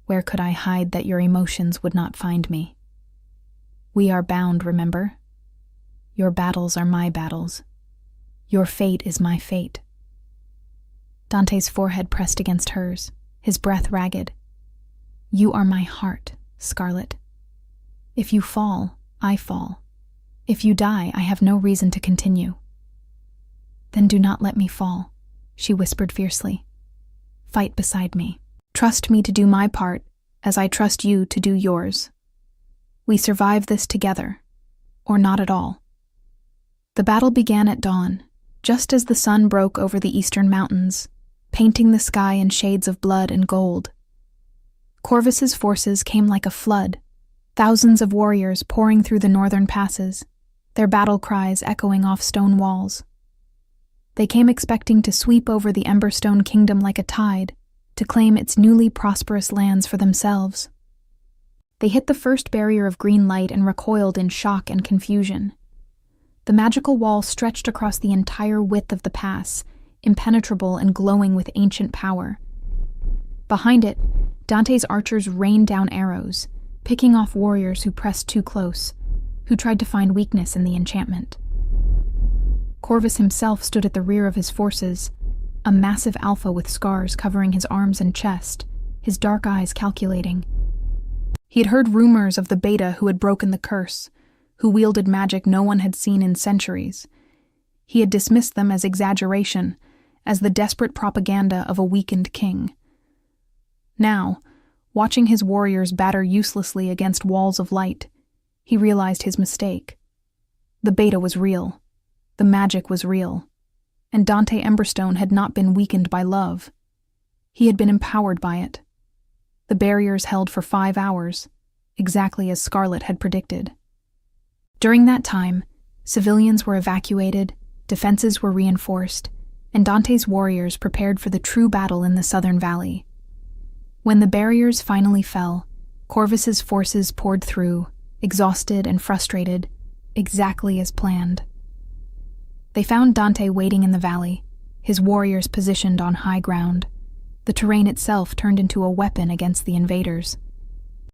Where could I hide that your emotions would not find me? We are bound, remember? Your battles are my battles. Your fate is my fate. Dante's forehead pressed against hers, his breath ragged. You are my heart, Scarlet. If you fall, I fall. If you die, I have no reason to continue. Then do not let me fall, she whispered fiercely. Fight beside me. Trust me to do my part, as I trust you to do yours. We survive this together, or not at all. The battle began at dawn, just as the sun broke over the eastern mountains, painting the sky in shades of blood and gold. Corvus's forces came like a flood, thousands of warriors pouring through the northern passes, their battle cries echoing off stone walls. They came expecting to sweep over the Emberstone Kingdom like a tide, to claim its newly prosperous lands for themselves. They hit the first barrier of green light and recoiled in shock and confusion. The magical wall stretched across the entire width of the pass, impenetrable and glowing with ancient power. Behind it, Dante's archers rained down arrows, picking off warriors who pressed too close, who tried to find weakness in the enchantment. Corvus himself stood at the rear of his forces, a massive alpha with scars covering his arms and chest, his dark eyes calculating. He had heard rumors of the beta who had broken the curse, who wielded magic no one had seen in centuries. He had dismissed them as exaggeration, as the desperate propaganda of a weakened king. Now, watching his warriors batter uselessly against walls of light, he realized his mistake. The beta was real. The magic was real. And Dante Emberstone had not been weakened by love. He had been empowered by it. The barriers held for 5 hours, exactly as Scarlet had predicted. During that time, civilians were evacuated, defenses were reinforced, and Dante's warriors prepared for the true battle in the southern valley. When the barriers finally fell, Corvus's forces poured through, exhausted and frustrated, exactly as planned. They found Dante waiting in the valley, his warriors positioned on high ground, the terrain itself turned into a weapon against the invaders.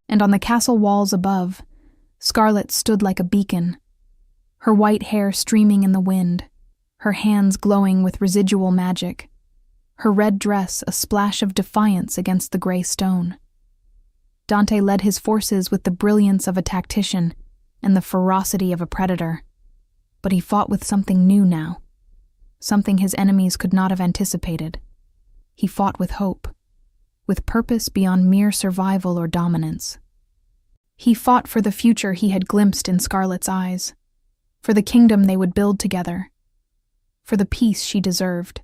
And on the castle walls above, Scarlet stood like a beacon, her white hair streaming in the wind, her hands glowing with residual magic, her red dress a splash of defiance against the gray stone. Dante led his forces with the brilliance of a tactician and the ferocity of a predator. But he fought with something new now, something his enemies could not have anticipated. He fought with hope, with purpose beyond mere survival or dominance. He fought for the future he had glimpsed in Scarlet's eyes, for the kingdom they would build together, for the peace she deserved.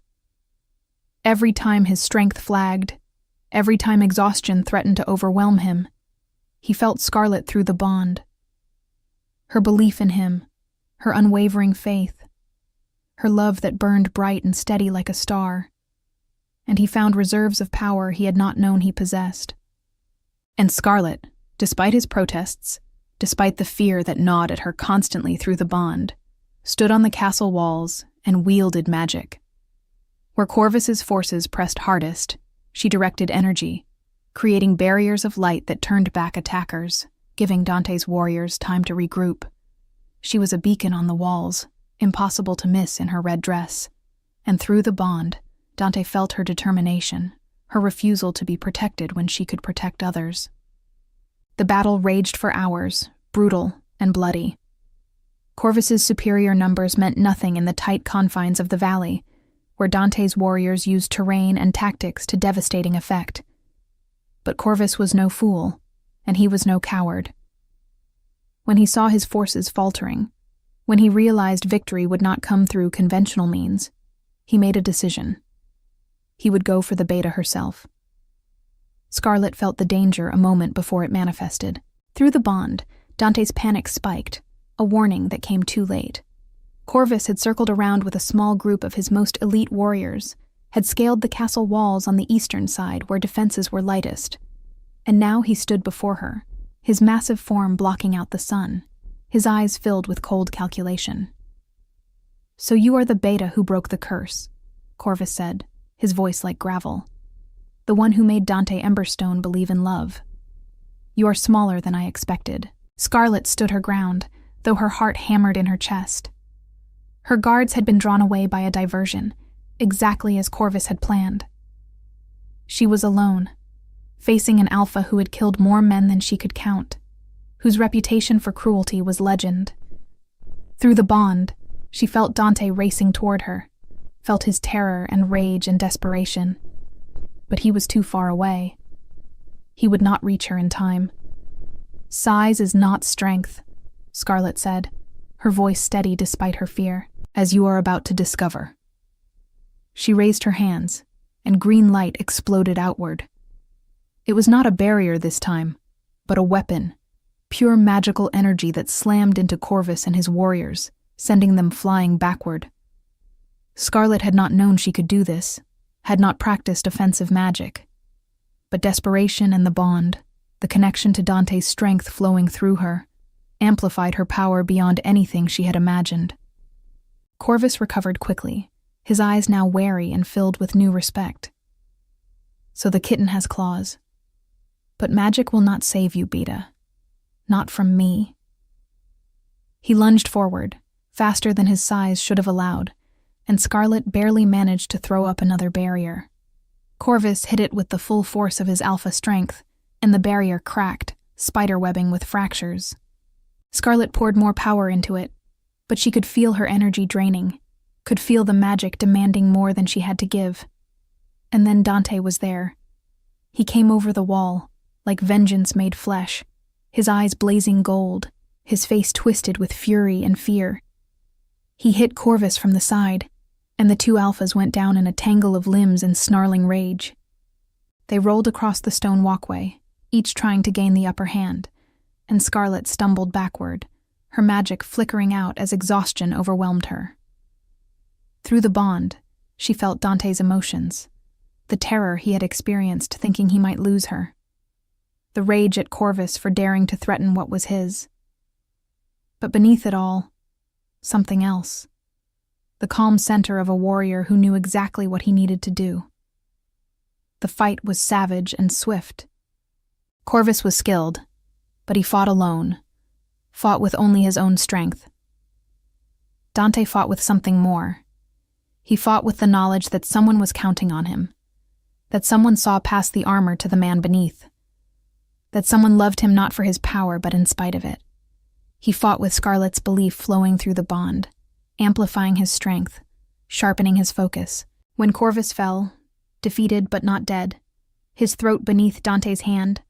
Every time his strength flagged, every time exhaustion threatened to overwhelm him, he felt Scarlet through the bond. Her belief in him, her unwavering faith, her love that burned bright and steady like a star, and he found reserves of power he had not known he possessed. And Scarlet, despite his protests, despite the fear that gnawed at her constantly through the bond, stood on the castle walls and wielded magic. Where Corvus's forces pressed hardest, she directed energy, creating barriers of light that turned back attackers, giving Dante's warriors time to regroup. She was a beacon on the walls, impossible to miss in her red dress, and through the bond, Dante felt her determination, her refusal to be protected when she could protect others. The battle raged for hours, brutal and bloody. Corvus's superior numbers meant nothing in the tight confines of the valley, where Dante's warriors used terrain and tactics to devastating effect. But Corvus was no fool, and he was no coward. When he saw his forces faltering, when he realized victory would not come through conventional means, he made a decision. He would go for the beta herself. Scarlet felt the danger a moment before it manifested. Through the bond, Dante's panic spiked, a warning that came too late. Corvus had circled around with a small group of his most elite warriors, had scaled the castle walls on the eastern side where defenses were lightest, and now he stood before her, his massive form blocking out the sun, his eyes filled with cold calculation. "So you are the beta who broke the curse," Corvus said, his voice like gravel. "The one who made Dante Emberstone believe in love. You are smaller than I expected." Scarlet stood her ground, though her heart hammered in her chest. Her guards had been drawn away by a diversion, exactly as Corvus had planned. She was alone, facing an alpha who had killed more men than she could count, whose reputation for cruelty was legend. Through the bond, she felt Dante racing toward her, felt his terror and rage and desperation. But he was too far away. He would not reach her in time. "Size is not strength," Scarlet said, her voice steady despite her fear, "as you are about to discover." She raised her hands, and green light exploded outward. It was not a barrier this time, but a weapon, pure magical energy that slammed into Corvus and his warriors, sending them flying backward. Scarlet had not known she could do this, had not practiced offensive magic. But desperation and the bond, the connection to Dante's strength flowing through her, amplified her power beyond anything she had imagined. Corvus recovered quickly, his eyes now wary and filled with new respect. "So the kitten has claws. But magic will not save you, Beta. Not from me." He lunged forward, faster than his size should have allowed, and Scarlet barely managed to throw up another barrier. Corvus hit it with the full force of his alpha strength, and the barrier cracked, spiderwebbing with fractures. Scarlet poured more power into it, but she could feel her energy draining, could feel the magic demanding more than she had to give. And then Dante was there. He came over the wall, like vengeance made flesh, his eyes blazing gold, his face twisted with fury and fear. He hit Corvus from the side, and the two alphas went down in a tangle of limbs and snarling rage. They rolled across the stone walkway, each trying to gain the upper hand, and Scarlet stumbled backward, her magic flickering out as exhaustion overwhelmed her. Through the bond, she felt Dante's emotions, the terror he had experienced thinking he might lose her, the rage at Corvus for daring to threaten what was his. But beneath it all, something else. The calm center of a warrior who knew exactly what he needed to do. The fight was savage and swift. Corvus was skilled, but he fought alone, fought with only his own strength. Dante fought with something more. He fought with the knowledge that someone was counting on him, that someone saw past the armor to the man beneath. that someone loved him not for his power but in spite of it. He fought with Scarlet's belief flowing through the bond, amplifying his strength, sharpening his focus. When Corvus fell, defeated but not dead, his throat beneath Dante's hand,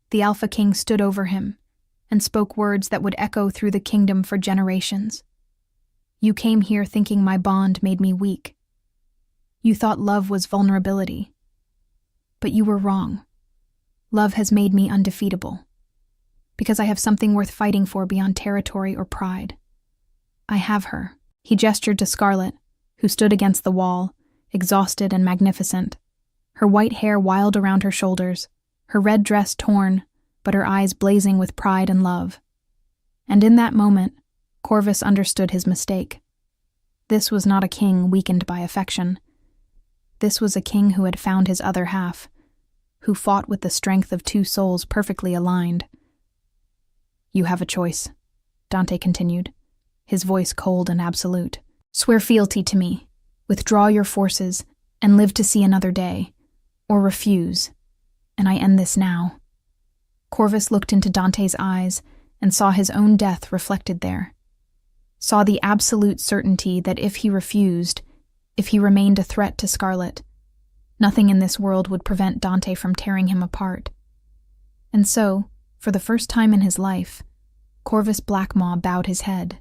the Alpha King stood over him and spoke words that would echo through the kingdom for generations. You came here thinking my bond made me weak. You thought love was vulnerability. But you were wrong. Love has made me undefeatable, because I have something worth fighting for beyond territory or pride. I have her. He gestured to Scarlet, who stood against the wall, exhausted and magnificent, her white hair wild around her shoulders, her red dress torn, but her eyes blazing with pride and love. And in that moment, Corvus understood his mistake. This was not a king weakened by affection. This was a king who had found his other half, who fought with the strength of two souls perfectly aligned. You have a choice, Dante continued, his voice cold and absolute. Swear fealty to me, withdraw your forces, and live to see another day, or refuse, and I end this now. Corvus looked into Dante's eyes and saw his own death reflected there, saw the absolute certainty that if he refused, if he remained a threat to Scarlet, nothing in this world would prevent Dante from tearing him apart. And so, for the first time in his life, Corvus Blackmaw bowed his head.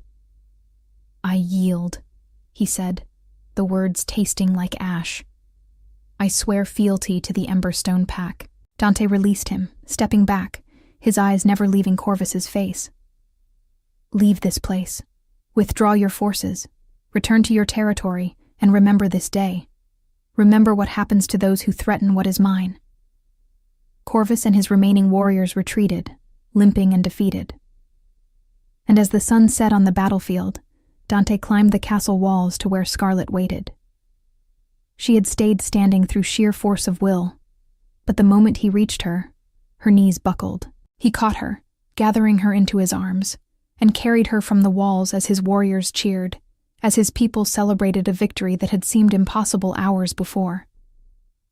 I yield, he said, the words tasting like ash. I swear fealty to the Emberstone Pack. Dante released him, stepping back, his eyes never leaving Corvus's face. Leave this place. Withdraw your forces. Return to your territory, and remember this day. Remember what happens to those who threaten what is mine. Corvus and his remaining warriors retreated, limping and defeated. And as the sun set on the battlefield, Dante climbed the castle walls to where Scarlet waited. She had stayed standing through sheer force of will, but the moment he reached her, her knees buckled. He caught her, gathering her into his arms, and carried her from the walls as his warriors cheered, as his people celebrated a victory that had seemed impossible hours before.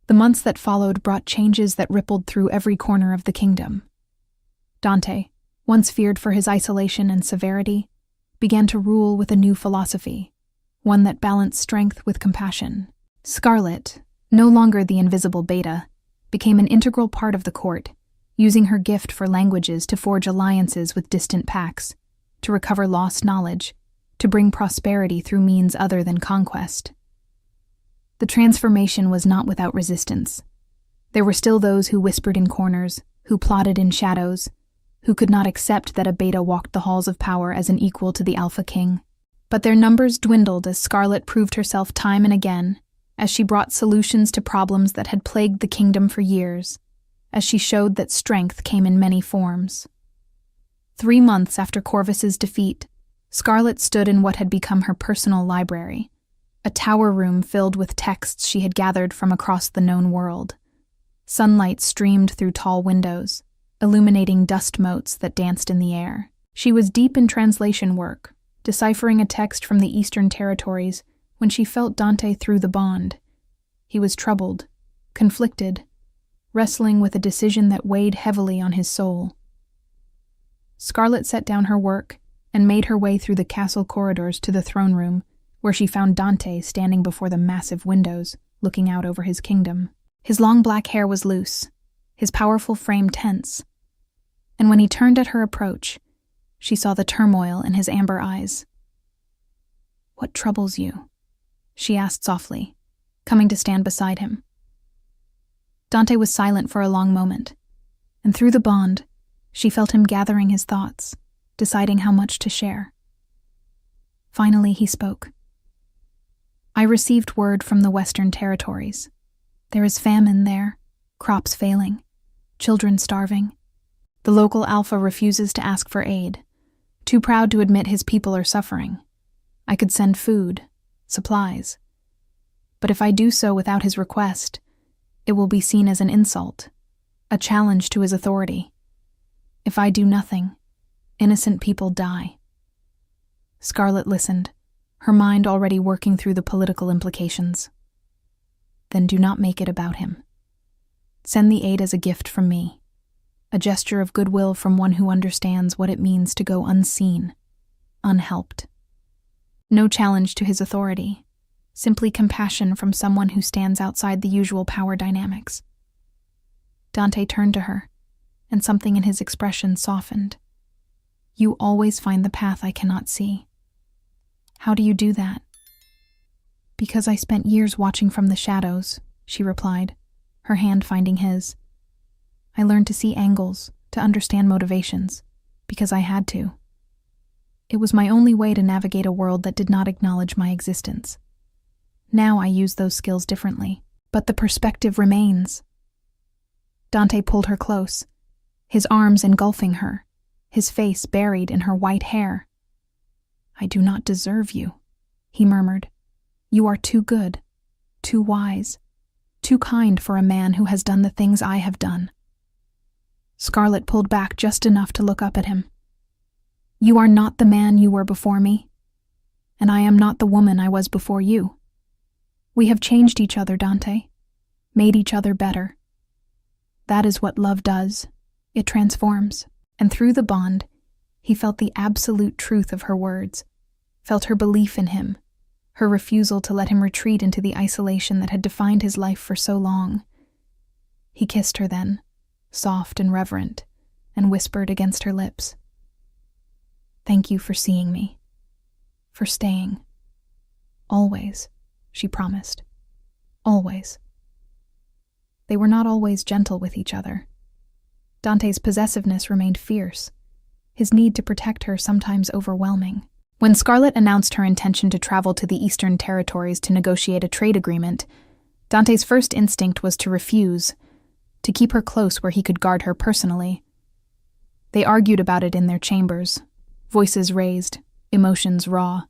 The months that followed brought changes that rippled through every corner of the kingdom. Dante, once feared for his isolation and severity, began to rule with a new philosophy, one that balanced strength with compassion. Scarlet, no longer the invisible beta, became an integral part of the court, using her gift for languages to forge alliances with distant packs, to recover lost knowledge, to bring prosperity through means other than conquest. The transformation was not without resistance. There were still those who whispered in corners, who plotted in shadows, who could not accept that a beta walked the halls of power as an equal to the Alpha King. But their numbers dwindled as Scarlet proved herself time and again, as she brought solutions to problems that had plagued the kingdom for years, as she showed that strength came in many forms. 3 months after Corvus's defeat, Scarlet stood in what had become her personal library, a tower room filled with texts she had gathered from across the known world. Sunlight streamed through tall windows, illuminating dust motes that danced in the air. She was deep in translation work, deciphering a text from the Eastern Territories when she felt Dante through the bond. He was troubled, conflicted, wrestling with a decision that weighed heavily on his soul. Scarlet set down her work and made her way through the castle corridors to the throne room, where she found Dante standing before the massive windows, looking out over his kingdom. His long black hair was loose, his powerful frame tense, and when he turned at her approach, she saw the turmoil in his amber eyes. "What troubles you?" she asked softly, coming to stand beside him. Dante was silent for a long moment, and through the bond, she felt him gathering his thoughts, deciding how much to share. Finally, he spoke. "I received word from the Western Territories. There is famine there, crops failing, children starving. The local Alpha refuses to ask for aid, too proud to admit his people are suffering. I could send food, supplies. But if I do so without his request, it will be seen as an insult, a challenge to his authority. If I do nothing, innocent people die." Scarlet listened, her mind already working through the political implications. "Then do not make it about him. Send the aid as a gift from me. a gesture of goodwill from one who understands what it means to go unseen, unhelped. No challenge to his authority, simply compassion from someone who stands outside the usual power dynamics. Dante turned to her, and something in his expression softened. "You always find the path I cannot see. How do you do that?" "Because I spent years watching from the shadows," she replied, her hand finding his. "I learned to see angles, to understand motivations, because I had to. It was my only way to navigate a world that did not acknowledge my existence. Now I use those skills differently, but the perspective remains." Dante pulled her close, his arms engulfing her, his face buried in her white hair. "I do not deserve you," he murmured. "You are too good, too wise, too kind for a man who has done the things I have done." Scarlet pulled back just enough to look up at him. "You are not the man you were before me, and I am not the woman I was before you. We have changed each other, Dante, made each other better. That is what love does. It transforms." And through the bond, he felt the absolute truth of her words, felt her belief in him, her refusal to let him retreat into the isolation that had defined his life for so long. He kissed her then, soft and reverent, and whispered against her lips, "Thank you for seeing me, for staying. Always," she promised. "Always." They were not always gentle with each other. Dante's possessiveness remained fierce, his need to protect her sometimes overwhelming. When Scarlet announced her intention to travel to the Eastern Territories to negotiate a trade agreement, Dante's first instinct was to refuse, to keep her close where he could guard her personally. They argued about it in their chambers, voices raised, emotions raw.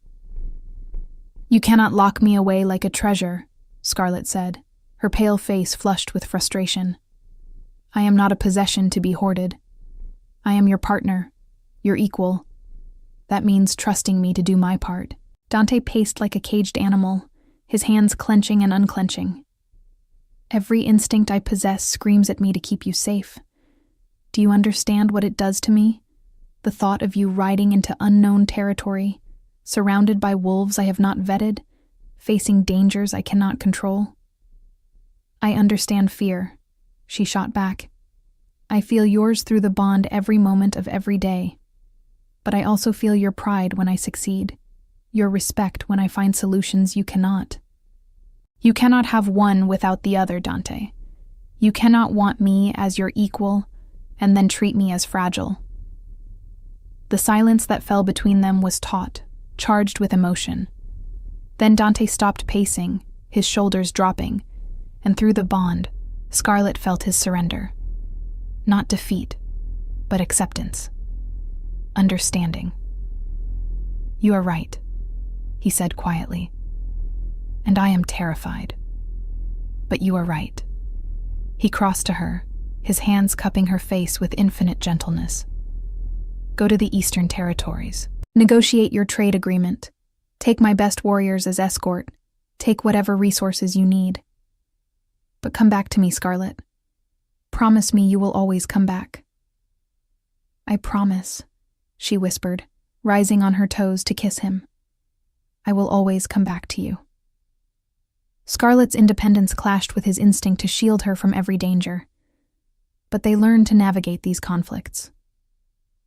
"You cannot lock me away like a treasure," Scarlet said, her pale face flushed with frustration. "I am not a possession to be hoarded. I am your partner, your equal. That means trusting me to do my part." Dante paced like a caged animal, his hands clenching and unclenching. "Every instinct I possess screams at me to keep you safe. Do you understand what it does to me? The thought of you riding into unknown territory, surrounded by wolves I have not vetted, facing dangers I cannot control." "I understand fear," she shot back. "I feel yours through the bond every moment of every day. But I also feel your pride when I succeed, your respect when I find solutions you cannot. You cannot have one without the other, Dante. You cannot want me as your equal and then treat me as fragile." The silence that fell between them was taut, charged with emotion. Then Dante stopped pacing, his shoulders dropping, and through the bond, Scarlet felt his surrender. Not defeat, but acceptance. Understanding. "You are right," he said quietly. "And I am terrified. But you are right." He crossed to her, his hands cupping her face with infinite gentleness. "Go to the Eastern Territories. Negotiate your trade agreement. Take my best warriors as escort. Take whatever resources you need. But come back to me, Scarlet. Promise me you will always come back." "I promise," she whispered, rising on her toes to kiss him. "I will always come back to you." Scarlet's independence clashed with his instinct to shield her from every danger. But they learned to navigate these conflicts.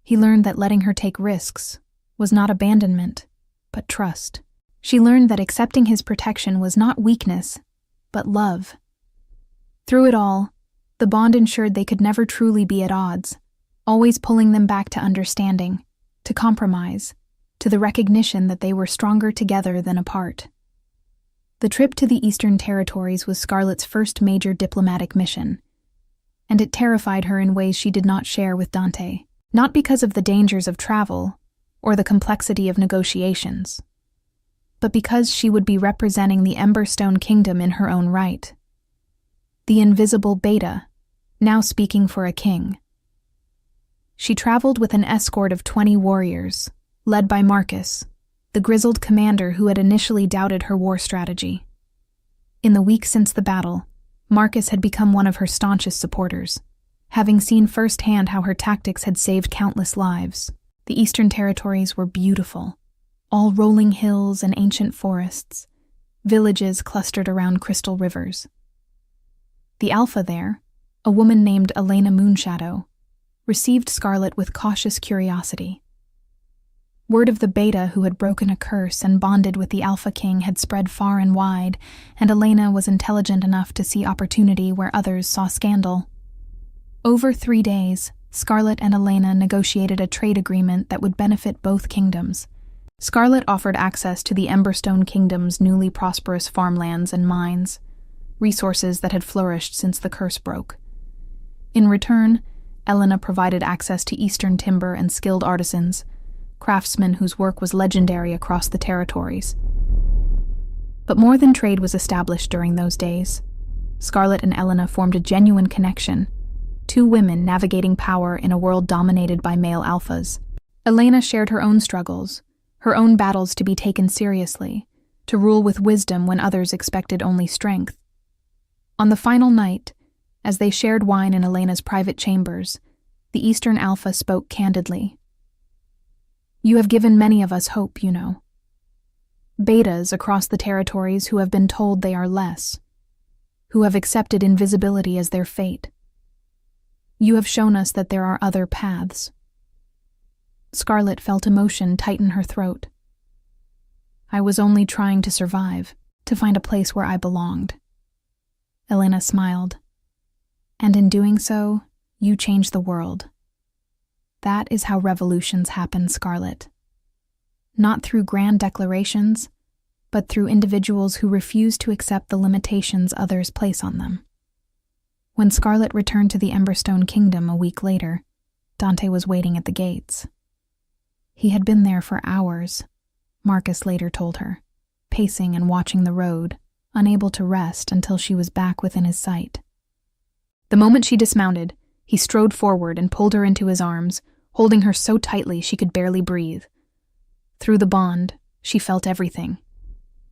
He learned that letting her take risks was not abandonment, but trust. She learned that accepting his protection was not weakness, but love. Through it all, the bond ensured they could never truly be at odds, always pulling them back to understanding, to compromise, to the recognition that they were stronger together than apart. The trip to the Eastern Territories was Scarlet's first major diplomatic mission, and it terrified her in ways she did not share with Dante, not because of the dangers of travel or the complexity of negotiations, but because she would be representing the Emberstone Kingdom in her own right. The invisible Beta, now speaking for a king. She traveled with an escort of 20 warriors, led by Marcus, the grizzled commander who had initially doubted her war strategy. In the weeks since the battle, Marcus had become one of her staunchest supporters. having seen firsthand how her tactics had saved countless lives. The Eastern Territories were beautiful, all rolling hills and ancient forests, villages clustered around crystal rivers. The Alpha there, a woman named Elena Moonshadow, received Scarlet with cautious curiosity. Word of the Beta who had broken a curse and bonded with the Alpha King had spread far and wide, and Elena was intelligent enough to see opportunity where others saw scandal. Over 3 days, Scarlet and Elena negotiated a trade agreement that would benefit both kingdoms. Scarlet offered access to the Emberstone Kingdom's newly prosperous farmlands and mines, resources that had flourished since the curse broke. In return, Elena provided access to Eastern timber and skilled artisans, craftsmen whose work was legendary across the territories. But more than trade was established during those days. Scarlet and Elena formed a genuine connection, 2 women navigating power in a world dominated by male alphas. Elena shared her own struggles, her own battles to be taken seriously, to rule with wisdom when others expected only strength. On the final night, as they shared wine in Elena's private chambers, the Eastern Alpha spoke candidly. "You have given many of us hope, you know. Betas across the territories who have been told they are less, who have accepted invisibility as their fate. You have shown us that there are other paths." Scarlet felt emotion tighten her throat. "I was only trying to survive, to find a place where I belonged." Elena smiled. "And in doing so, you changed the world. That is how revolutions happen, Scarlet. Not through grand declarations, but through individuals who refuse to accept the limitations others place on them." When Scarlet returned to the Emberstone Kingdom a week later, Dante was waiting at the gates. He had been there for hours, Marcus later told her, pacing and watching the road, unable to rest until she was back within his sight. The moment she dismounted, he strode forward and pulled her into his arms, holding her so tightly she could barely breathe. Through the bond, she felt everything.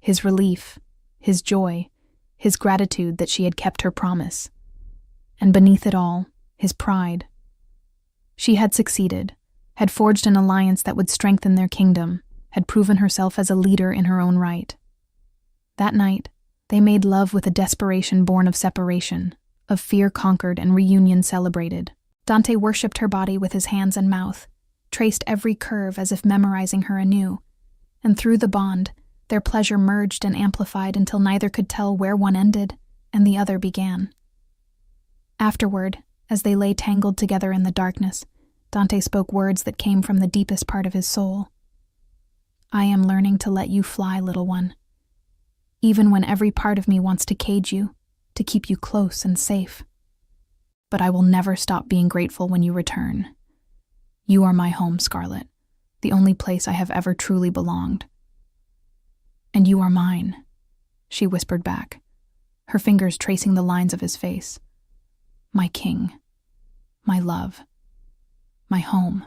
His relief, his joy, his gratitude that she had kept her promise. And beneath it all, his pride. She had succeeded, had forged an alliance that would strengthen their kingdom, had proven herself as a leader in her own right. That night, they made love with a desperation born of separation, of fear conquered and reunion celebrated. Dante worshipped her body with his hands and mouth, traced every curve as if memorizing her anew, and through the bond, their pleasure merged and amplified until neither could tell where one ended and the other began. Afterward, as they lay tangled together in the darkness, Dante spoke words that came from the deepest part of his soul. "I am learning to let you fly, little one. Even when every part of me wants to cage you, to keep you close and safe. But I will never stop being grateful when you return. You are my home, Scarlet, the only place I have ever truly belonged." "And you are mine," she whispered back, her fingers tracing the lines of his face. "My king, my love, my home."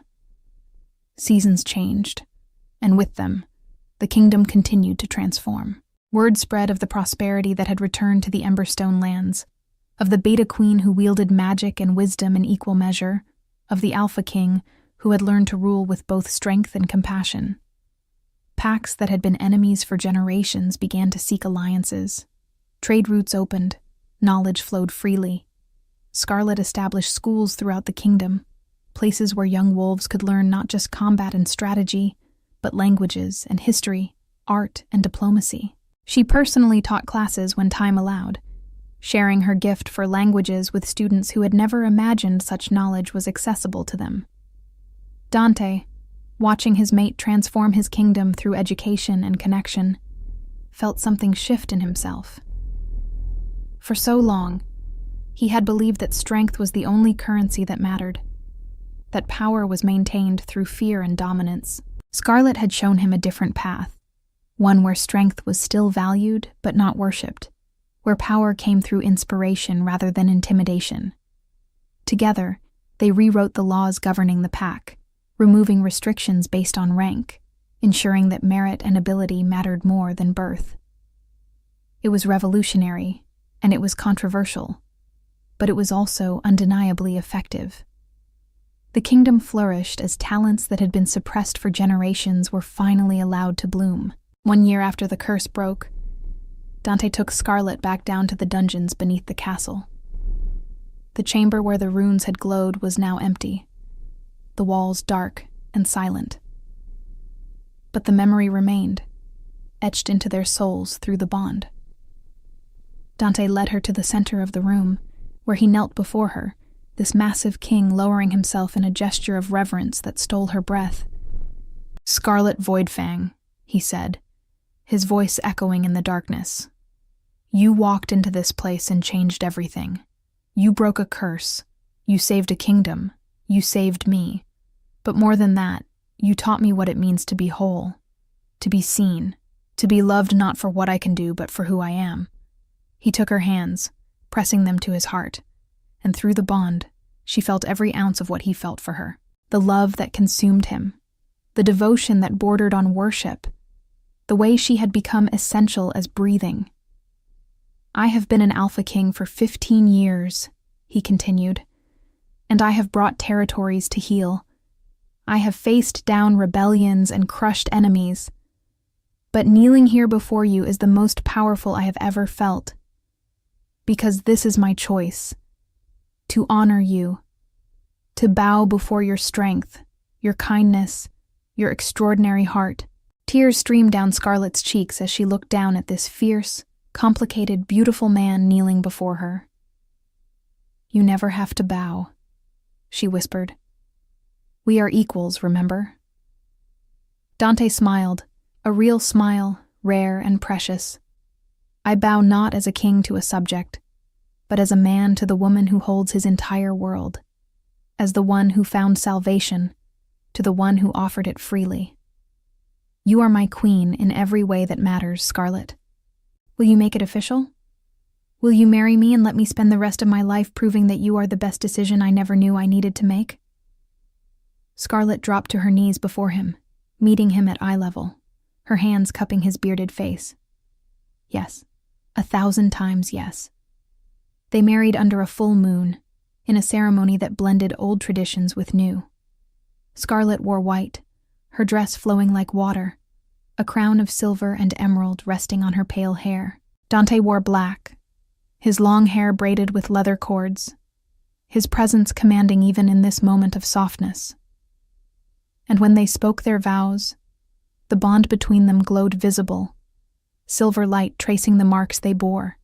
Seasons changed, and with them, the kingdom continued to transform. Word spread of the prosperity that had returned to the Emberstone lands, of the Beta Queen who wielded magic and wisdom in equal measure, of the Alpha King who had learned to rule with both strength and compassion. Pacts that had been enemies for generations began to seek alliances. Trade routes opened, knowledge flowed freely. Scarlet established schools throughout the kingdom, places where young wolves could learn not just combat and strategy, but languages and history, art and diplomacy. She personally taught classes when time allowed, sharing her gift for languages with students who had never imagined such knowledge was accessible to them. Dante, watching his mate transform his kingdom through education and connection, felt something shift in himself. For so long, he had believed that strength was the only currency that mattered, that power was maintained through fear and dominance. Scarlet had shown him a different path, one where strength was still valued but not worshipped, where power came through inspiration rather than intimidation. Together, they rewrote the laws governing the pack, removing restrictions based on rank, ensuring that merit and ability mattered more than birth. It was revolutionary, and it was controversial, but it was also undeniably effective. The kingdom flourished as talents that had been suppressed for generations were finally allowed to bloom. 1 year after the curse broke, Dante took Scarlet back down to the dungeons beneath the castle. The chamber where the runes had glowed was now empty, the walls dark and silent. But the memory remained, etched into their souls through the bond. Dante led her to the center of the room, where he knelt before her, this massive king lowering himself in a gesture of reverence that stole her breath. "Scarlet Voidfang," he said, his voice echoing in the darkness. "You walked into this place and changed everything. You broke a curse. You saved a kingdom. You saved me. But more than that, you taught me what it means to be whole, to be seen, to be loved not for what I can do but for who I am." He took her hands, pressing them to his heart, and through the bond, she felt every ounce of what he felt for her. The love that consumed him, the devotion that bordered on worship, the way she had become essential as breathing. "I have been an Alpha King for 15 years, he continued, "and I have brought territories to heal. I have faced down rebellions and crushed enemies. But kneeling here before you is the most powerful I have ever felt. Because this is my choice. To honor you. To bow before your strength, your kindness, your extraordinary heart." Tears streamed down Scarlet's cheeks as she looked down at this fierce, complicated, beautiful man kneeling before her. "You never have to bow," she whispered. "We are equals, remember?" Dante smiled, a real smile, rare and precious. "I bow not as a king to a subject, but as a man to the woman who holds his entire world, as the one who found salvation to the one who offered it freely. You are my queen in every way that matters, Scarlet. Will you make it official? Will you marry me and let me spend the rest of my life proving that you are the best decision I never knew I needed to make?" Scarlet dropped to her knees before him, meeting him at eye level, her hands cupping his bearded face. Yes, 1,000 times yes. They married under a full moon, in a ceremony that blended old traditions with new. Scarlet wore white, her dress flowing like water, a crown of silver and emerald resting on her pale hair. Dante wore black, his long hair braided with leather cords, his presence commanding even in this moment of softness. And when they spoke their vows, the bond between them glowed visible, silver light tracing the marks they bore,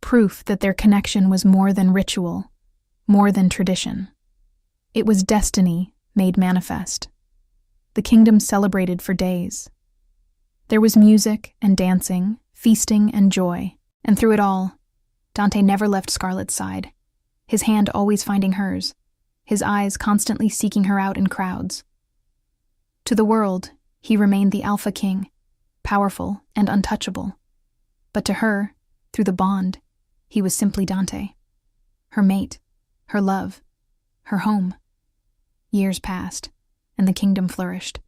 proof that their connection was more than ritual, more than tradition. It was destiny made manifest. The kingdom celebrated for days. There was music and dancing, feasting and joy, and through it all, Dante never left Scarlet's side, his hand always finding hers, his eyes constantly seeking her out in crowds. To the world, he remained the Alpha King, powerful and untouchable. But to her, through the bond, he was simply Dante, her mate, her love, her home. Years passed, and the kingdom flourished.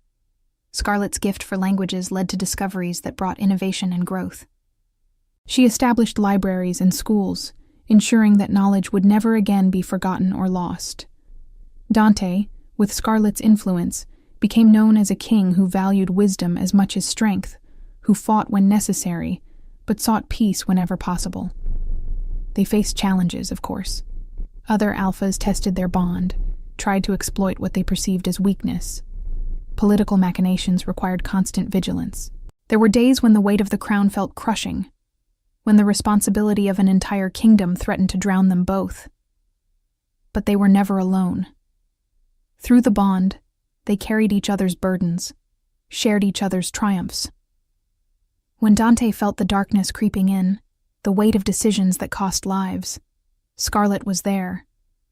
Scarlet's gift for languages led to discoveries that brought innovation and growth. She established libraries and schools, ensuring that knowledge would never again be forgotten or lost. Dante, with Scarlet's influence, became known as a king who valued wisdom as much as strength, who fought when necessary, but sought peace whenever possible. They faced challenges, of course. Other alphas tested their bond, tried to exploit what they perceived as weakness. Political machinations required constant vigilance. There were days when the weight of the crown felt crushing, when the responsibility of an entire kingdom threatened to drown them both. But they were never alone. Through the bond, they carried each other's burdens, shared each other's triumphs. When Dante felt the darkness creeping in, the weight of decisions that cost lives, Scarlet was there,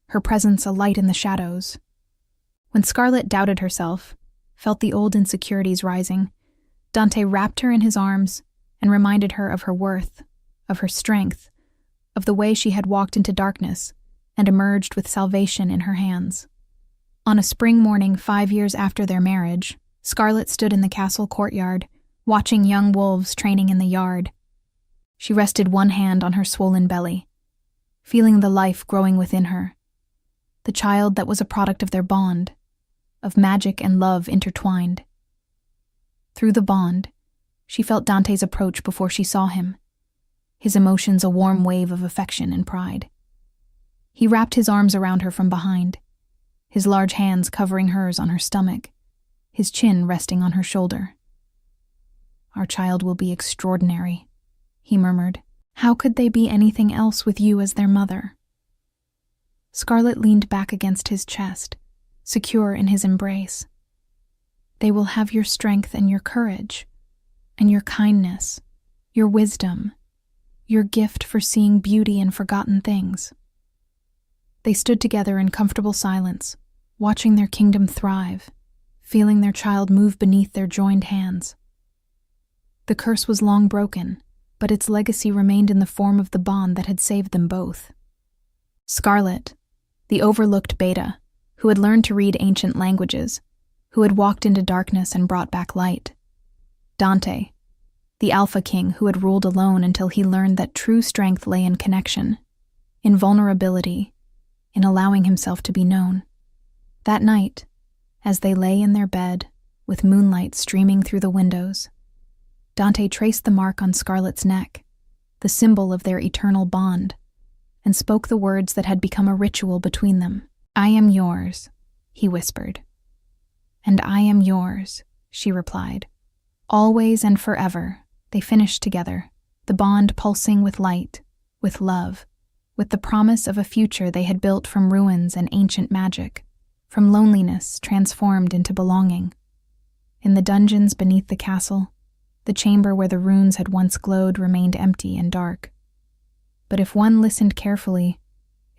her presence a light in the shadows. When Scarlet doubted herself, felt the old insecurities rising, Dante wrapped her in his arms and reminded her of her worth, of her strength, of the way she had walked into darkness and emerged with salvation in her hands. On a spring morning 5 years after their marriage, Scarlet stood in the castle courtyard, watching young wolves training in the yard. She rested one hand on her swollen belly. feeling the life growing within her, the child that was a product of their bond, of magic and love intertwined. Through the bond, she felt Dante's approach before she saw him, his emotions a warm wave of affection and pride. He wrapped his arms around her from behind, his large hands covering hers on her stomach, his chin resting on her shoulder. "Our child will be extraordinary," he murmured. "How could they be anything else with you as their mother?" Scarlet leaned back against his chest, secure in his embrace. "They will have your strength and your courage, and your kindness, your wisdom, your gift for seeing beauty in forgotten things." They stood together in comfortable silence, watching their kingdom thrive, feeling their child move beneath their joined hands. The curse was long broken, but its legacy remained in the form of the bond that had saved them both. Scarlet, the overlooked beta, who had learned to read ancient languages, who had walked into darkness and brought back light. Dante, the Alpha King who had ruled alone until he learned that true strength lay in connection, in vulnerability, in allowing himself to be known. That night, as they lay in their bed, with moonlight streaming through the windows, Dante traced the mark on Scarlet's neck, the symbol of their eternal bond, and spoke the words that had become a ritual between them. "I am yours," he whispered. "And I am yours," she replied. Always and forever, they finished together, the bond pulsing with light, with love, with the promise of a future they had built from ruins and ancient magic, from loneliness transformed into belonging. In the dungeons beneath the castle, the chamber where the runes had once glowed remained empty and dark. But if one listened carefully,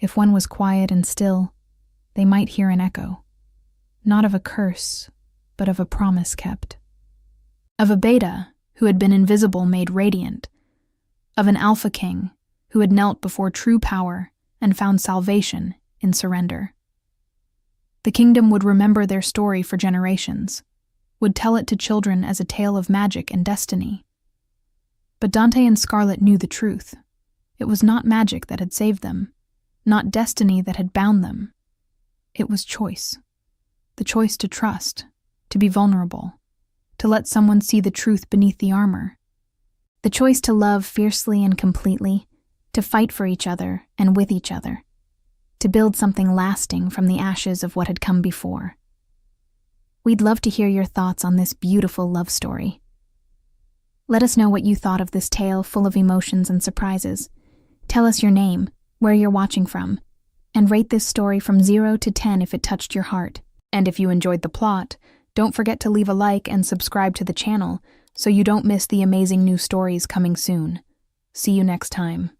if one was quiet and still, they might hear an echo, not of a curse, but of a promise kept. Of a beta who had been invisible made radiant, of an Alpha King who had knelt before true power and found salvation in surrender. The kingdom would remember their story for generations, would tell it to children as a tale of magic and destiny. But Dante and Scarlet knew the truth. It was not magic that had saved them, not destiny that had bound them. It was choice. The choice to trust, to be vulnerable, to let someone see the truth beneath the armor. The choice to love fiercely and completely, to fight for each other and with each other, to build something lasting from the ashes of what had come before. We'd love to hear your thoughts on this beautiful love story. Let us know what you thought of this tale full of emotions and surprises. Tell us your name, where you're watching from, and rate this story from 0 to 10 if it touched your heart. And if you enjoyed the plot, don't forget to leave a like and subscribe to the channel so you don't miss the amazing new stories coming soon. See you next time.